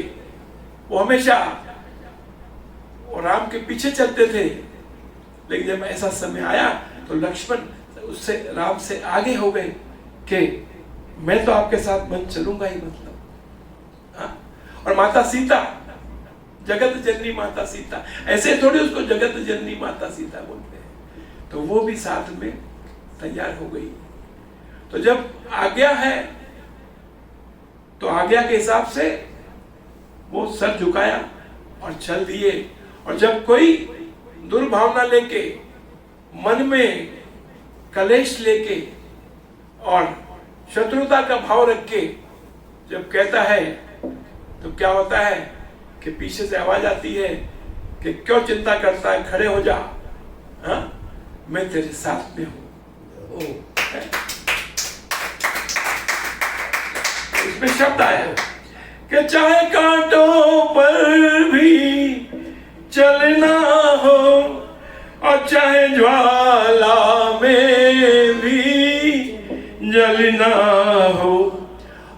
वो हमेशा वो राम के पीछे चलते थे, लेकिन जब ऐसा समय आया तो लक्ष्मण उससे, राम से आगे हो गए कि मैं तो आपके साथ वन चलूंगा ही, मतलब, हाँ? और माता सीता, जगत जननी माता सीता, ऐसे थोड़ी उसको जगत जननी माता सीता बोलते हैं, तो वो भी साथ में तैयार हो गई। तो जब आज्ञा है तो आज्ञा के हिसाब से वो सर झुकाया और चल दिए। और जब कोई दुर्भावना लेके, मन में कलेश लेके और शत्रुता का भाव रख के जब कहता है, तो क्या होता है कि पीछे से आवाज आती है कि क्यों चिंता करता है, खड़े हो जा, हाँ? मैं तेरे साथ में हूं। इसमें शब्द आया कि चाहे कांटों पर भी चलना हो, और चाहे ज्वाला में भी जलना हो,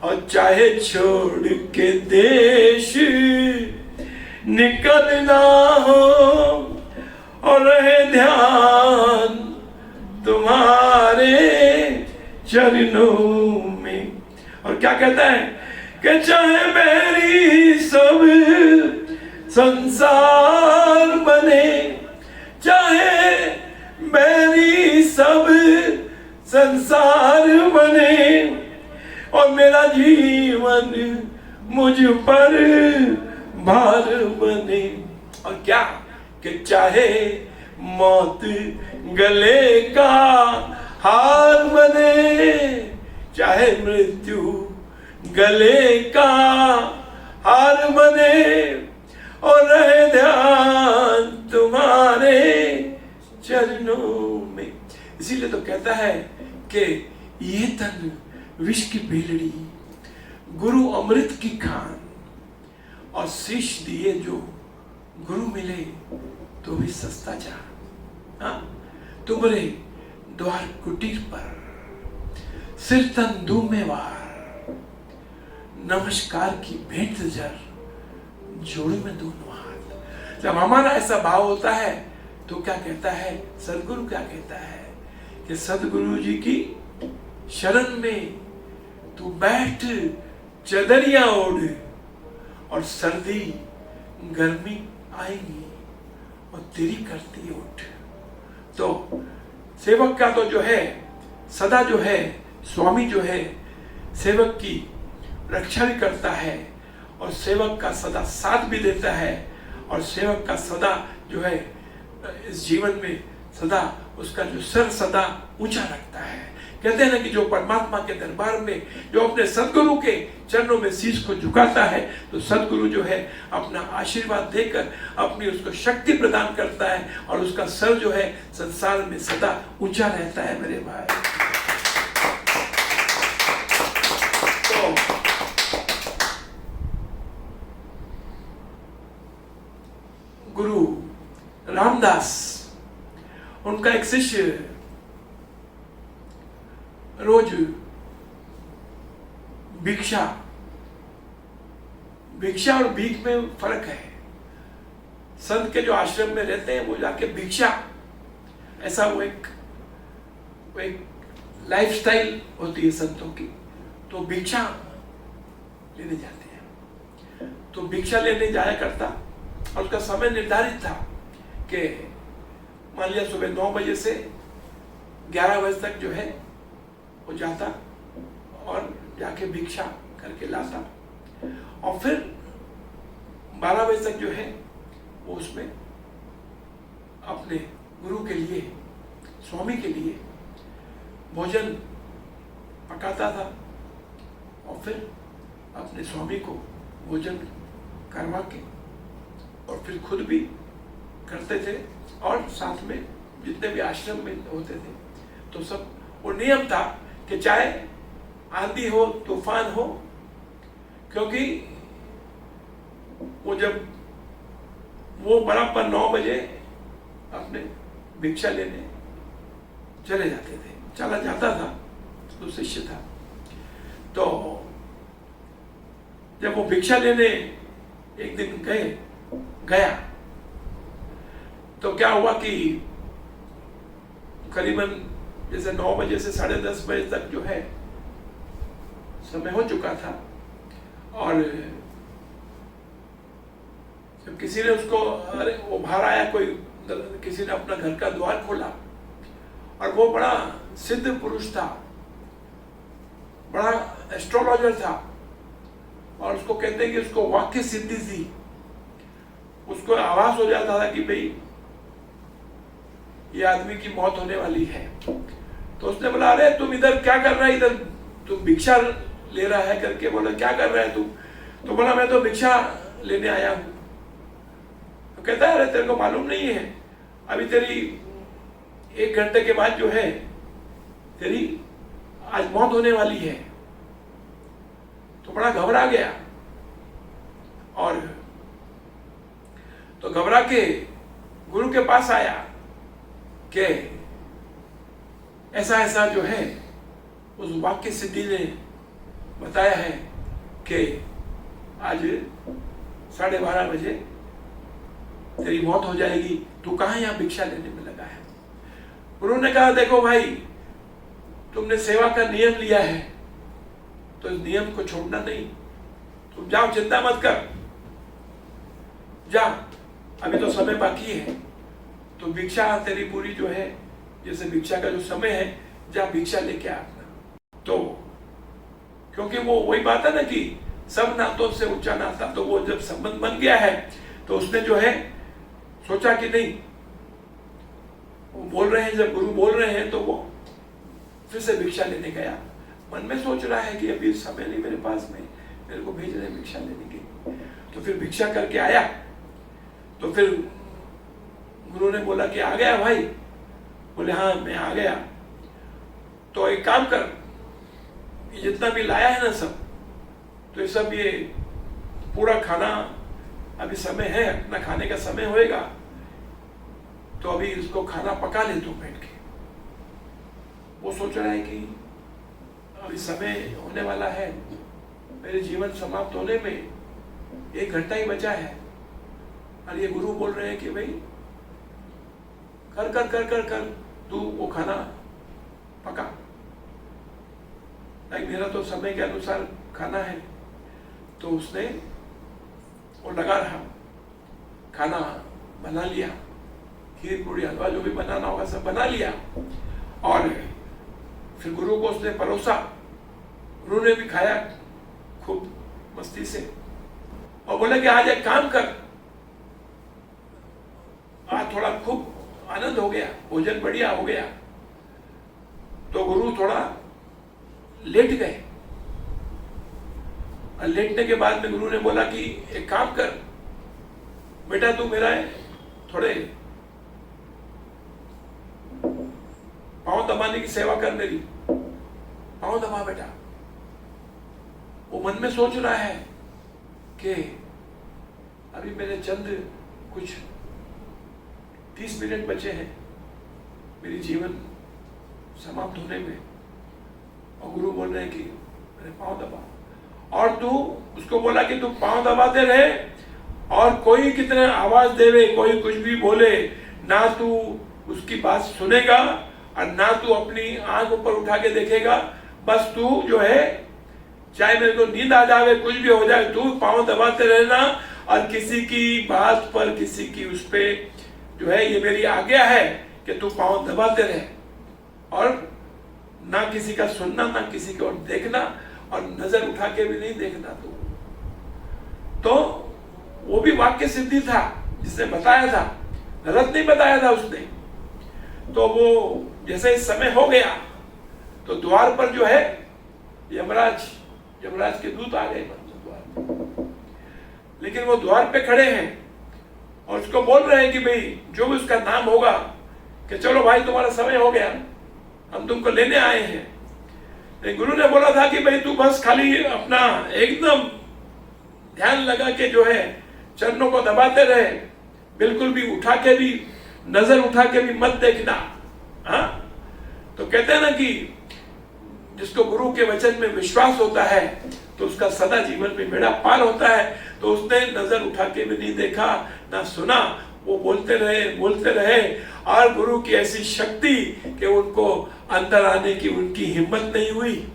और चाहे छोड़ के देश निकलना हो, और रहे ध्यान तुम्हारे चरणों में। और क्या कहता है कि चाहे मेरी सब संसार बने, चाहे मेरी सब संसार बने, और मेरा जीवन मुझ पर भार बने। और क्या कि चाहे मौत गले का हार बने, चाहे मृत्यु गले का हार बने, और रहे ध्यान तुम्हारे चरणों में। इसीलिए तो कहता है कि ये तन विष की बेलड़ी, गुरु अमृत की खान, और शीश दिए जो गुरु मिले तो भी सस्ता जा। हाँ? तुम्हारे द्वार कुटीर पर सिर तन दूमेवार, नमस्कार की भेंट जर जोड़ में दोनों हाथ। जब हमारा ऐसा भाव होता है तो क्या कहता है सदगुरु, क्या कहता है कि सदगुरु जी की शरण में तू बैठ, चदरिया ओढ़, और सर्दी गर्मी आएगी और तेरी करती उठ। तो सेवक का तो जो है सदा जो है, स्वामी जो है सेवक की रक्षा भी करता है, और सेवक का सदा साथ भी देता है, और सेवक का सदा जो है इस जीवन में सदा उसका जो सर सदा ऊंचा रखता है। कहते हैं ना कि जो परमात्मा के दरबार में जो अपने सदगुरु के चरणों में शीश को झुकाता है, तो सदगुरु जो है अपना आशीर्वाद देकर अपनी उसको शक्ति प्रदान करता है, और उसका सर जो है संसार में सदा ऊंचा रहता है मेरे भाई। तो गुरु रामदास, उनका एक शिष्य रोज भिक्षा और भीख में फर्क है। संत के जो आश्रम में रहते हैं वो जाके भिक्षा, ऐसा वो एक लाइफस्टाइल होती है संतों की, तो भिक्षा लेने जाते हैं। तो भिक्षा लेने जाया करता और उसका समय निर्धारित था कि मान लिया सुबह 9 बजे से 11 बजे तक जो है वो जाता और जाके भिक्षा करके लाता, और फिर 12 बजे तक जो है वो उसमें अपने गुरु के लिए, स्वामी के लिए भोजन पकाता था और फिर अपने स्वामी को भोजन करवा के और फिर खुद भी करते थे, और साथ में जितने भी आश्रम में होते थे तो सब वो नियम था कि चाहे आंधी हो तूफान हो, क्योंकि वो जब वो बराबर 9 बजे अपने भिक्षा लेने चले जाते थे, चला जाता था, तो शिष्य था। तो जब वो भिक्षा लेने एक दिन गया तो क्या हुआ कि करीबन जैसे 9 बजे से 10:30 बजे तक जो है समय हो चुका था, और जब किसी ने उसको, अरे वो बाहर आया, कोई किसी ने अपना घर का द्वार खोला, और वो बड़ा सिद्ध पुरुष था, बड़ा एस्ट्रोलॉजर था, और उसको कहते हैं कि उसको वाक्य सिद्धि थी। उसको आभास हो जाता था कि भाई ये आदमी की मौत होने वाली है। तो उसने बोला, अरे तुम इधर क्या कर रहा है, इधर तुम भिक्षा ले रहा है करके। बोला, क्या कर रहा है तू? तो बोला, मैं तो भिक्षा लेने आया हूं। तो कहता है, अरे तेरे को मालूम नहीं है, अभी तेरी 1 घंटे के बाद जो है तेरी आज मौत होने वाली है। तो बड़ा घबरा गया, और तो घबरा के गुरु के पास आया कि ऐसा ऐसा जो है उस वाक्य सिद्धि ने बताया है कि आज 12:30 बजे तेरी मौत हो जाएगी, तू कहाँ यहाँ भिक्षा लेने में लगा है। गुरु ने कहा, देखो भाई, तुमने सेवा का नियम लिया है तो इस नियम को छोड़ना नहीं, तुम जाओ, चिंता मत कर, जा, अभी तो समय बाकी है, तो भिक्षा तेरी पूरी जो है, जैसे भिक्षा का जो समय है, जा भिक्षा लेके आ अपना। तो क्योंकि वो वही बात है ना कि सब नातों से ऊंचा नाता, तो वो जब संबंध बन गया है तो उसने जो है सोचा कि नहीं, वो बोल रहे हैं, जब गुरु बोल रहे हैं तो वो फिर से भिक्षा लेने गया। मन में सोच रहा है कि अभी समय नहीं मेरे पास में, मेरे को भेज रहे भिक्षा लेने के। तो फिर भिक्षा करके आया, तो फिर गुरु ने बोला कि आ गया भाई? बोले, हाँ मैं आ गया। तो एक काम कर, ये जितना भी लाया है ना सब, तो ये सब, ये पूरा खाना, अभी समय है, अपना खाने का समय होएगा, तो अभी इसको खाना पका ले तू बैठ के। वो सोच रहा है कि अभी समय होने वाला है, मेरे जीवन समाप्त होने में 1 घंटा ही बचा है, और ये गुरु बोल रहे हैं कि भाई कर कर कर कर कर तू वो खाना पका, लाइक मेरा तो समय के अनुसार खाना है। तो उसने वो लगा रहा, खाना बना लिया, खीर पूरी हलवा जो भी बनाना होगा सब बना लिया, और फिर गुरु को उसने परोसा। गुरु ने भी खाया खूब मस्ती से, और बोले कि आज एक काम कर, आज थोड़ा खूब आनंद हो गया, भोजन बढ़िया हो गया। तो गुरु थोड़ा लेट गए, और लेटने के बाद में गुरु ने बोला कि एक काम कर बेटा, तू मेरा थोड़े पांव दबाने की सेवा कर, मेरी पांव दबा बेटा। वो मन में सोच रहा है कि अभी मेरे चंद कुछ 30 मिनट बचे हैं मेरी जीवन समाप्त होने में, और गुरु बोल रहे हैं कि मेरे पाँव दबा, और तू उसको बोला कि तू पाँव दबाते रहे और कोई कितने आवाज देवे, कोई कुछ भी बोले, ना तू उसकी बात सुनेगा और ना तू अपनी आंख ऊपर उठा के देखेगा। बस तू जो है, चाहे मेरे को नींद आ जावे, कुछ भी हो जाए, तू पाँव दबाते रहना और किसी की बात पर, किसी की उस पे जो है, ये मेरी आज्ञा है कि तू पाँव दबाते रहे और ना किसी का सुनना, ना किसी की ओर देखना और नजर उठा के भी नहीं देखना तू। तो वो भी वाक्य सिद्धि था जिसने बताया था, गलत नहीं बताया था उसने। तो वो जैसे इस समय हो गया तो द्वार पर जो है यमराज के दूत आ गए द्वार पर। लेकिन वो द्वार पे खड़े हैं और उसको बोल रहे हैं कि भाई जो भी उसका नाम होगा कि चलो भाई तुम्हारा समय हो गया, हम तुमको लेने आए हैं। लेकिन गुरु ने बोला था कि भाई तू बस खाली अपना एकदम ध्यान लगा के जो है चरणों को दबाते रहे, बिल्कुल भी उठा के भी, नजर उठा के भी मत देखना। हाँ, तो कहते हैं ना कि जिसको गुरु के वचन में विश्वास होता है तो उसका सदा जीवन में बेड़ा पार होता है। तो उसने नजर उठा के भी नहीं देखा, ना सुना, वो बोलते रहे और गुरु की ऐसी शक्ति कि उनको अंदर आने की उनकी हिम्मत नहीं हुई।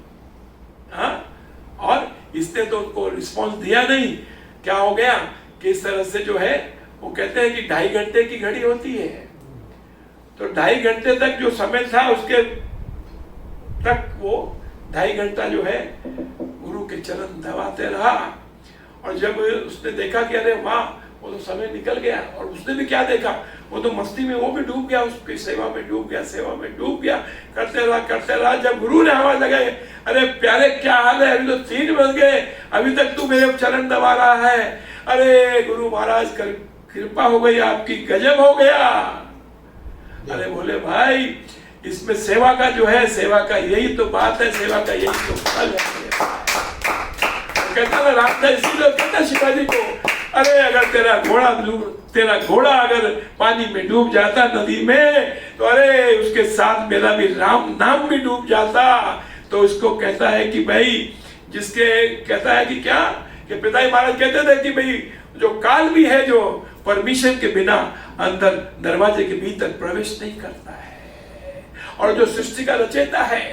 हाँ, और इसने तो उनको रिस्पॉन्स दिया नहीं। क्या हो गया कि इस तरह से जो है, वो कहते हैं कि 2.5 घंटे की घड़ी होती है, तो 2.5 घंटे तक जो समय था उसके तक वो 2.5 घंटा जो है गुरु के चरण दबाते रहा। और जब उसने देखा कि अरे वाह, वो तो समय निकल गया, और उसने भी क्या देखा, वो तो मस्ती में वो भी डूब गया, उसकी सेवा में डूब गया, करते रहा। जब गुरु ने आवाज लगाई, अरे प्यारे क्या हाल है, अभी तो 3 बज गए, अभी तक तू मेरे चरण दबा रहा है। अरे गुरु महाराज कृपा हो गई आपकी, गजब हो गया। अरे बोले भाई, इसमें सेवा का जो है, सेवा का यही तो बात है, सेवा का यही तो फल है। कहता ना रामदास, इसीलिए कहता शिवाजी को, अरे अगर तेरा घोड़ा अगर पानी में डूब जाता नदी में, तो अरे उसके साथ मेरा भी राम नाम भी डूब जाता। तो उसको कहता है कि भाई, जिसके कहता है कि क्या, कि पिताजी महाराज कहते थे कि भाई जो काल भी है, जो परमिशन के बिना अंदर दरवाजे के भीतर प्रवेश नहीं करता है, और जो सृष्टि का रचयिता है,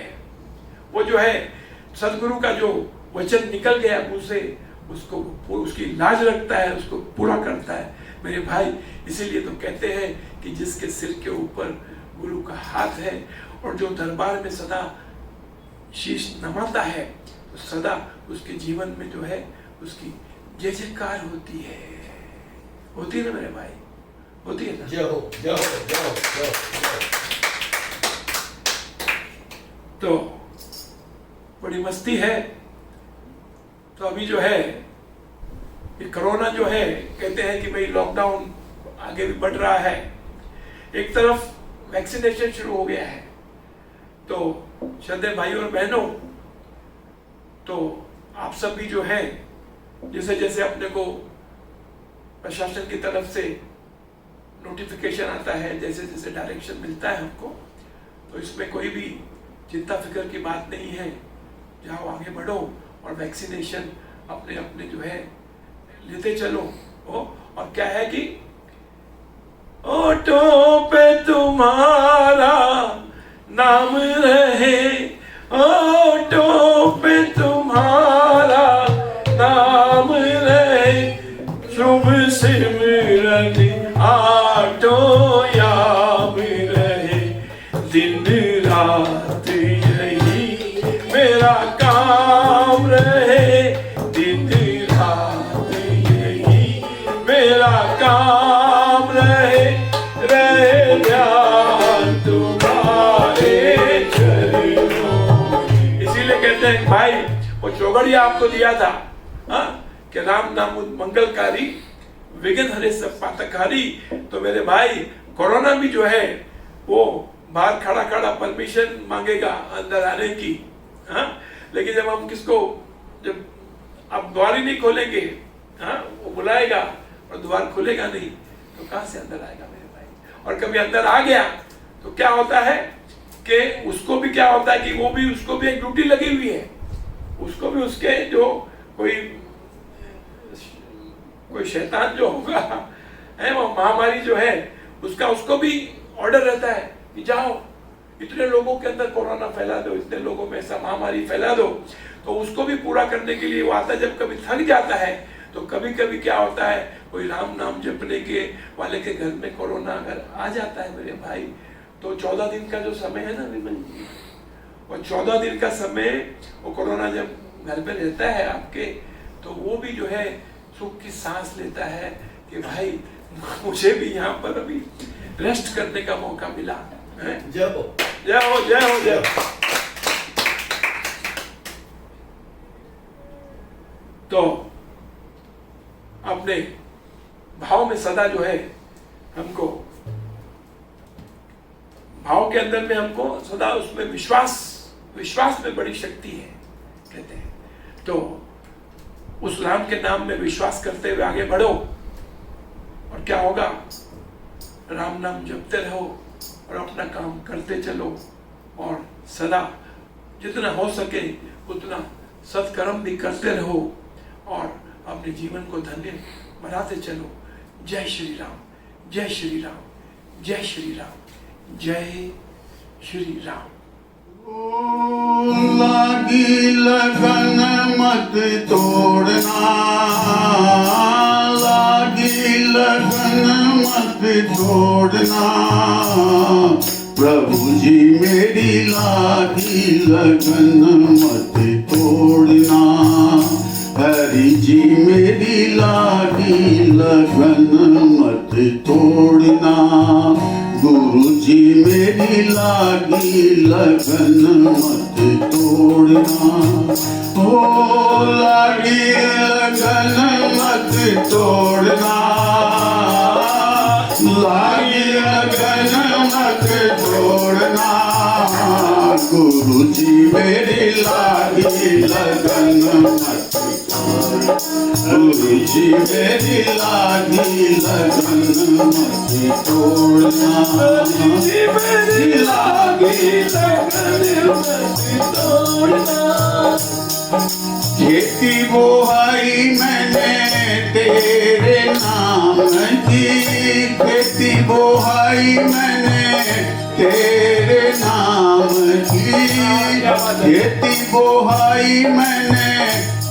वो जो है सदगुरु का जो वचन निकल गया मुंह से, उसको उसकी लाज रखता है, उसको पूरा करता है मेरे भाई। इसीलिए तो कहते हैं कि जिसके सिर के ऊपर गुरु का हाथ है और जो दरबार में सदा शीश नमाता है, तो सदा उसके जीवन में जो है उसकी जय जयकार होती है ना मेरे भाई, होती है ना। जय हो। तो बड़ी मस्ती है। तो अभी जो है ये कोरोना जो है, कहते हैं कि भाई लॉकडाउन आगे भी बढ़ रहा है, एक तरफ वैक्सीनेशन शुरू हो गया है। तो श्रद्धेय भाइयों और बहनों, तो आप सब भी जो है, जैसे जैसे अपने को प्रशासन की तरफ से नोटिफिकेशन आता है, जैसे जैसे डायरेक्शन मिलता है हमको, तो इसमें कोई भी चिंता फिक्र की बात नहीं है। जाओ, आगे बढ़ो और वैक्सीनेशन अपने अपने जो है लेते चलो। और क्या है कि ओठों पे तुम्हारा नाम रहे, ओठों पे तुम्हारा नाम रहे, शुभ सिमरन आठो याम रहे, दिन रात यही मेरा काम रहे, दिन रात यही मेरा काम रहे, रहे ध्यान तुम्हारे चरणों। इसीलिए कहते हैं भाई, वो चौगड़िया आपको दिया था, हाँ, कि राम नाम मंगलकारी, विघ्न हरे सब पातकहारी। तो मेरे भाई, कोरोना भी जो है वो बाहर खड़ा खड़ा परमिशन मांगेगा अंदर आने की, हाँ, लेकिन जब हम किसको, जब आप द्वार ही नहीं खोलेंगे, हाँ, वो बुलाएगा और द्वार खुलेगा नहीं, तो कहां से अंदर आएगा मेरे भाई। और कभी अंदर आ गया तो क्या होता है कि उसको भी क्या होता है कि वो भी, उसको भी एक ड्यूटी लगी हुई है, उसको भी उसके जो कोई शैतान जो होगा है, वो महामारी जो है उसका, उसको भी ऑर्डर रहता है कि जाओ इतने लोगों के अंदर कोरोना फैला दो, इतने लोगों में ऐसा महामारी फैला दो। तो उसको भी पूरा करने के लिए वो आता है। जब कभी थक जाता है तो कभी कभी क्या होता है, कोई राम नाम जपने के वाले के घर में कोरोना अगर आ जाता है मेरे भाई, तो 14 दिन का जो समय है ना विमल जी, वो 14 दिन का समय वो कोरोना जब घर पे रहता है आपके, तो वो भी जो है सुख की सांस लेता है कि भाई मुझे भी यहाँ पर अभी रेस्ट करने का मौका मिला है। जय हो, जय हो, जय हो, जय हो। तो अपने भाव में सदा जो है हमको, भाव के अंदर में हमको सदा उसमें विश्वास में बड़ी शक्ति है कहते हैं। तो उस राम के नाम में विश्वास करते हुए आगे बढ़ो, और क्या होगा, राम नाम जपते रहो और अपना काम करते चलो, और सदा जितना हो सके उतना सत्कर्म भी करते रहो और अपने जीवन को धन्य बनाते चलो। जय श्री राम, जय श्री राम, जय श्री राम, जय श्री राम। लागी लगन मत तोड़ना, लागी लगन मत तोड़ना, प्रभु जी मेरी लागी लगन मत तोड़ना, हरि जी मेरी लागी लगन मत तोड़ना, गुरु जी मेरी लागी लगन मत तोड़ना, ओ लागी लगन मत तोड़ना, लागी लगन मत तोड़ना, गुरु जी मेरी लागी लगन मत तोड़ना, गुरु जी मेरी लागी लगन मत तोड़ना, गुरु जी मेरी लागी लगन मत तोड़ना। खेती बुहाई मैंने तेरे नाम की, खेती बुहाई मैंने तेरे नाम की, खेती बुहाई मैंने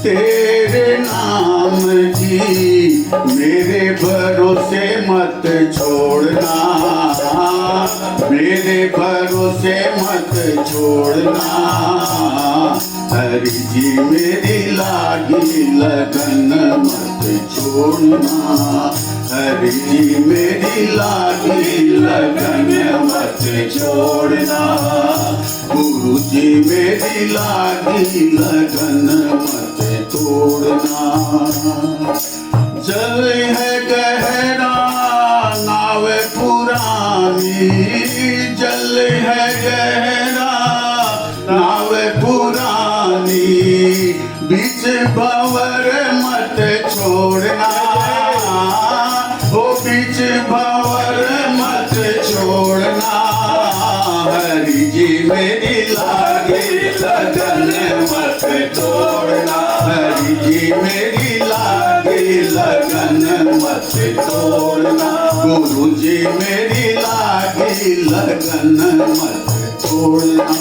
तेरे नाम की, मेरे भरोसे मत छोड़ना, मेरे भरोसे मत छोड़ना, हरि जी मेरी लागी लगन मत छोड़ना, हरि जी मेरी लागी लगन मत छोड़ना, गुरु जी मेरी लागी लगन मत तोड़ना। जल है गहरा नाव पुरानी, जल है गहरा नाव पुरानी, बीच भंवर मत छोड़ना, ओ बीच भंवर मत छोड़ना, हरि जी मेरी लागी लगन मत तोड़ना, हरि जी मेरी लागी लगन मत तोड़ना, गुरु जी मेरी लागी लगन मत तोड़ना।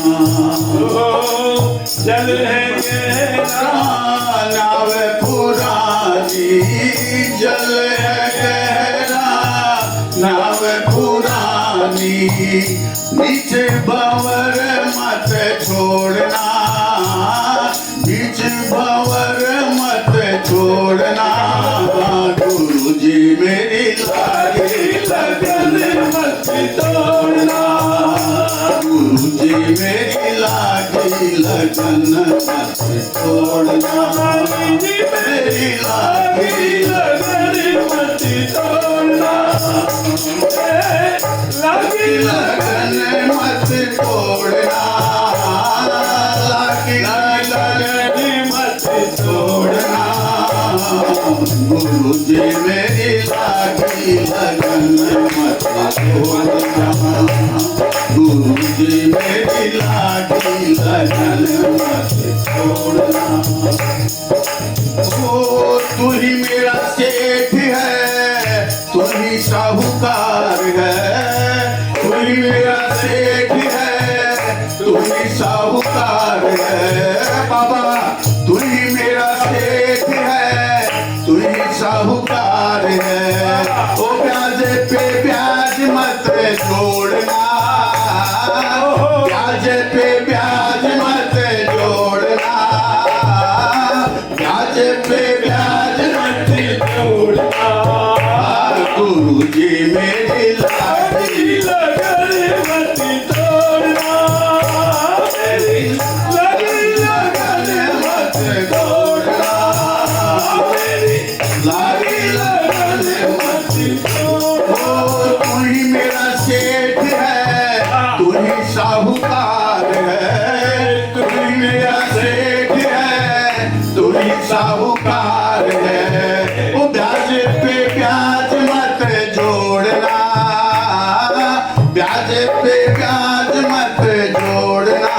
जल है गहरा नाव पुरानी, जल है गहरा नाव पुरानी, बीच भंवर मत छोड़ना, बीच भंवर मत छोड़ना, गुरु जी मेरी लागी लगन मत तोड़ना, गुरु जी मेरी लागी लगन मत तोड़ना, मेरी लागी लगन मत तोड़ना, लागी लगन मत तोड़ना, लागी लगन मत तोड़ना, गुरु जी मेरी लागी लगन मत तोड़ना, गुरु जी मेरी मत छोड़ना। ओ तू ही मेरा सेठ है, तू ही साहूकार है, तू ही मेरा सेठ है, तू ही साहूकार है। बाबा तू ही मेरा सेठ है, तू ही साहूकार है। ओ ब्याज पे ब्याज मत जोड़ना, ब्याज पे ब्याज मत जोड़ना, ब्याज पे ब्याज मत जोड़ना। गुरु जी मेरी लागी लगन मत तोड़ना, मेरी लगी लगन मत जोड़ना, मेरी लगी लगन मत जोड़ना। तू ही मेरा सेठ है, तू ही साहूकार है, तू ही मेरा सेठ है, तू ही साहूकार है। वो ब्याज पे ब्याज मत जोड़ना, ब्याज पे ब्याज मत जोड़ना।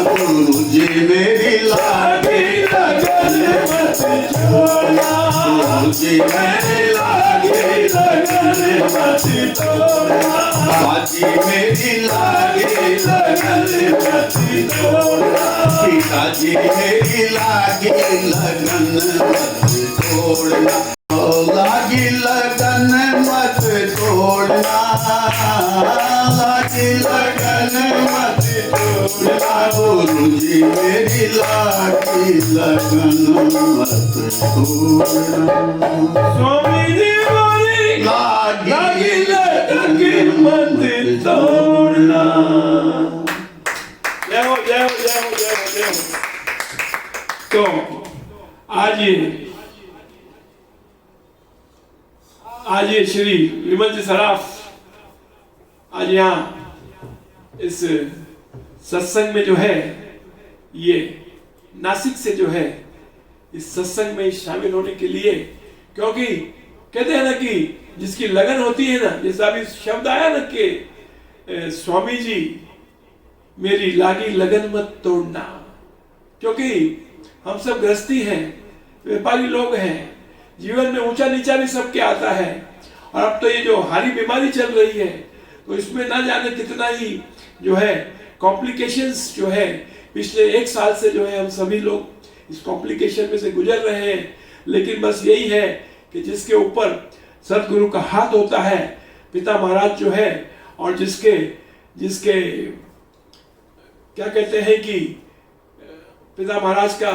गुरु जी मेरी लागी लगन मत जोड़ना, गुरु जी मेरी लागी लगन मत जोड़ना। बाजी मेरी लागी लगन मत जोड़ना, पिताजी मेरी लागी लगन मत जोड़ना। लागी लगन मत जोड़ना, लागी लगन मत जोड़ना। गुरु जी मेरी लागी लगन मत जोड़ना। स्वामी जी बोले लागी लगन मत तोड़ना। जय हो जय हो जय हो जय हो जय हो। तो आज ये श्री विमल जी सराफ आज यहाँ इस सत्संग में जो है, ये नासिक से जो है इस सत्संग में शामिल होने के लिए, क्योंकि कहते हैं ना कि जिसकी लगन होती है ना, जैसा अभी शब्द आया ना कि स्वामी जी मेरी लागी लगन मत तोड़ना, क्योंकि हम सब गृहस्थी हैं, व्यापारी लोग हैं, जीवन में ऊंचा नीचा भी सबके आता है। और अब तो ये जो हारी बीमारी चल रही है, तो इसमें ना जाने कितना ही जो है कॉम्प्लिकेशंस जो है, पिछले 1 साल से जो है हम सभी लोग इस कॉम्प्लिकेशन में से गुजर रहे हैं। लेकिन बस यही है कि जिसके ऊपर सदगुरु का हाथ होता है, पिता महाराज जो है, और जिसके क्या कहते हैं कि पिता महाराज का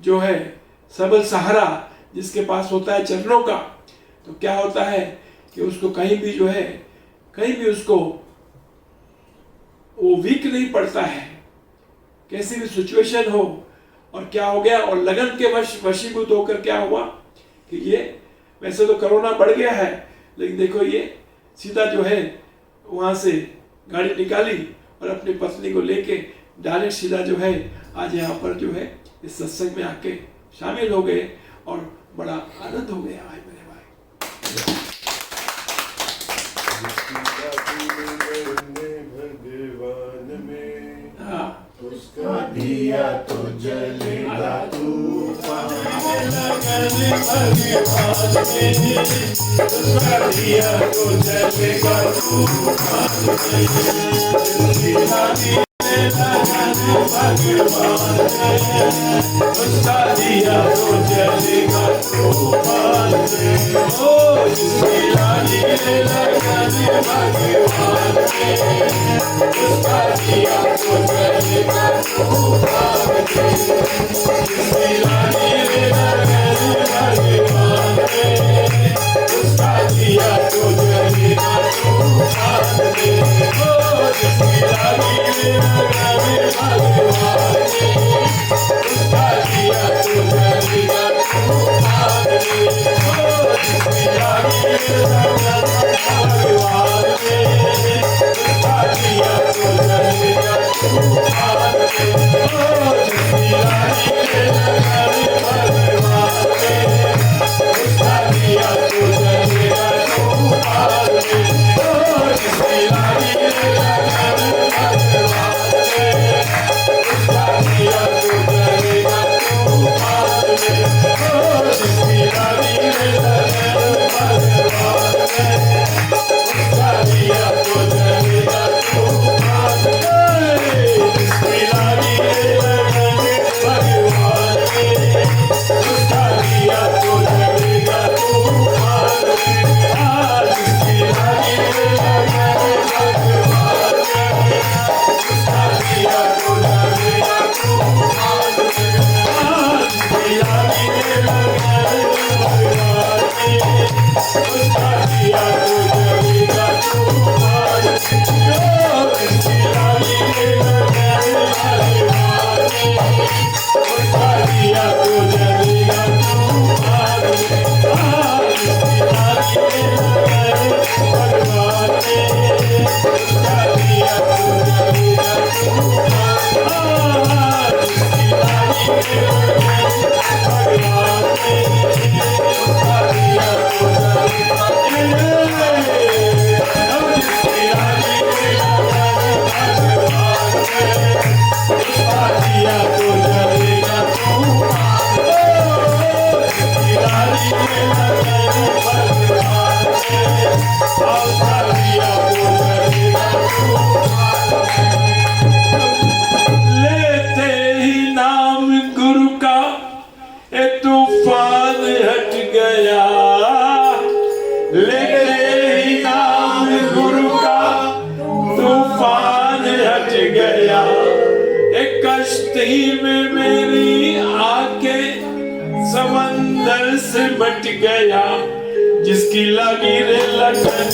जो है सबल सहारा जिसके पास होता है चरणों का, तो क्या होता है कि उसको कहीं भी जो है, कहीं भी उसको वो वीक नहीं पड़ता है, कैसी भी सिचुएशन हो। और क्या हो गया, और लगन के वशीभूत होकर क्या हुआ कि ये वैसे तो कोरोना बढ़ गया है, लेकिन देखो ये सीधा जो है वहां से गाड़ी निकाली और अपनी पत्नी को लेके डायरेक्ट सीधा जो है आज यहाँ पर जो है इस सत्संग में आके शामिल हो गए, और बड़ा आनंद हो गया है मेरे भाई। भगवान में हाँ, उसका दिया तो जलेगा तूफान। भगवान में उसका दिया तो जलेगा तूफान। भगवान उसका दिया तो जलेगा तूफान। ओ जिसकी लागी लगन भगवान उसका दिया तो जलेगा तूफान। जिसकी लागी लगन भगवान उसका दिया तो जलेगा तूफान। ओ जिसकी लागी लगन भगवान उसका दिया तो जलेगा तूफान। ओ जिसकी लागी लगन भगवान उसका दिया तो जलेगा तूफान। ओ जिसकी लागी लगन लेते ही नाम गुरु का ये तूफान हट गया, लेते ही नाम गुरु का तूफान हट गया। एक कश्ती में मेरी आके समंदर से मट गया, जिसकी लगी रे लगन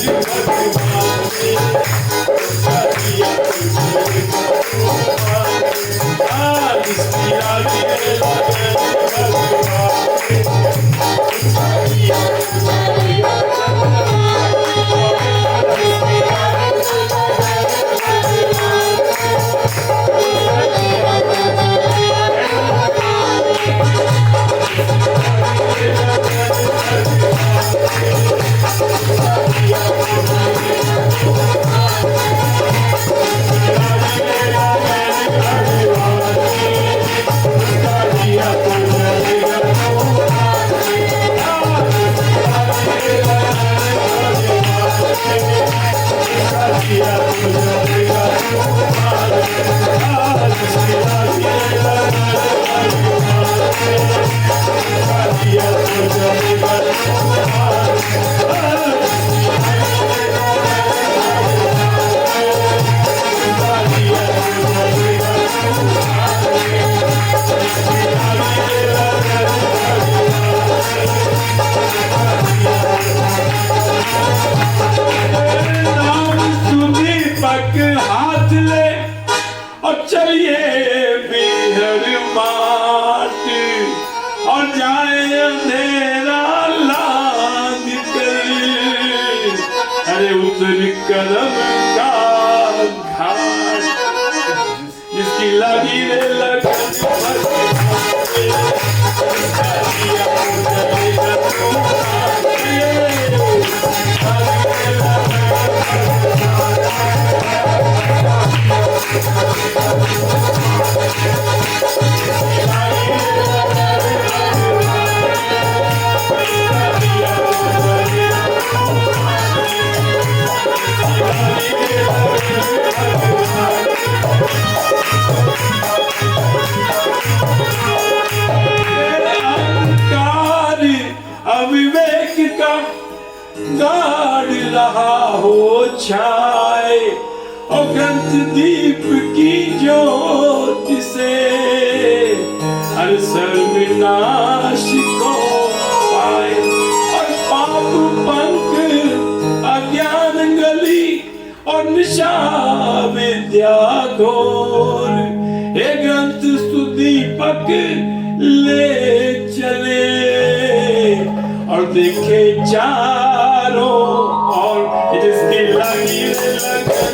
हाथ ले और चलिए बिहर माट और जाए अंधेरा लाद कर, अरे उतर करम का घाट, जिसकी लगी रे लगन अविवेक का गाड़ रहा हो छाए, और ग्रंथ दीप की ज्योति से हर सर्वनाश को पाए। और पाप पंख अज्ञान गली और निशा विद्या घोर, हे ग्रंथ सुदीपक ले चले और देखे चारों और, जिसकी लगी लगन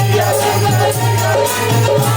Yeah.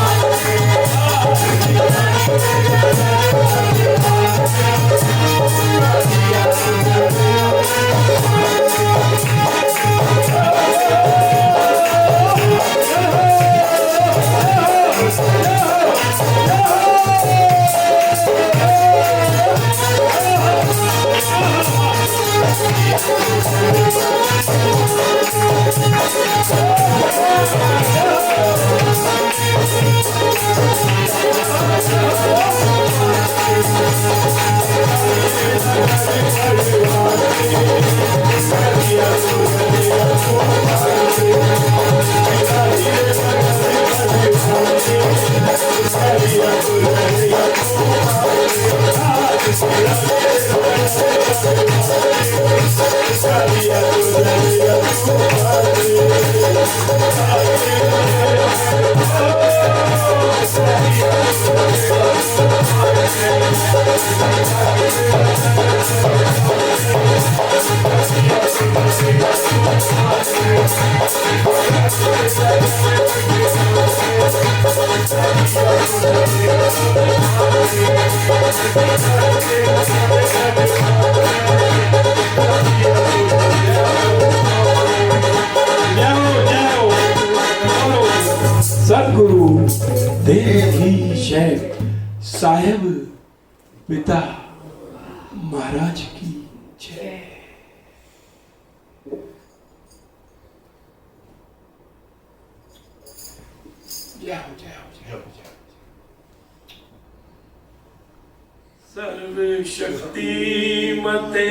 सदगुरु देव की जय। साहेब पिता महाराज की जय। जय हो जय हो जय हो जय हो। सर्व शक्ति मते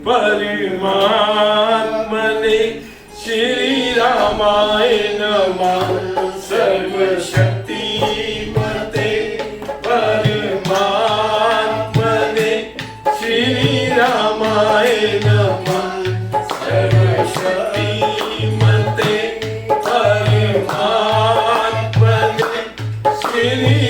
परमात्मने श्री रामाय नमः। सर्व शक्ति मते परमात्मने श्री रामाय नमः। सर्व शक्ति मते परमात्मने श्री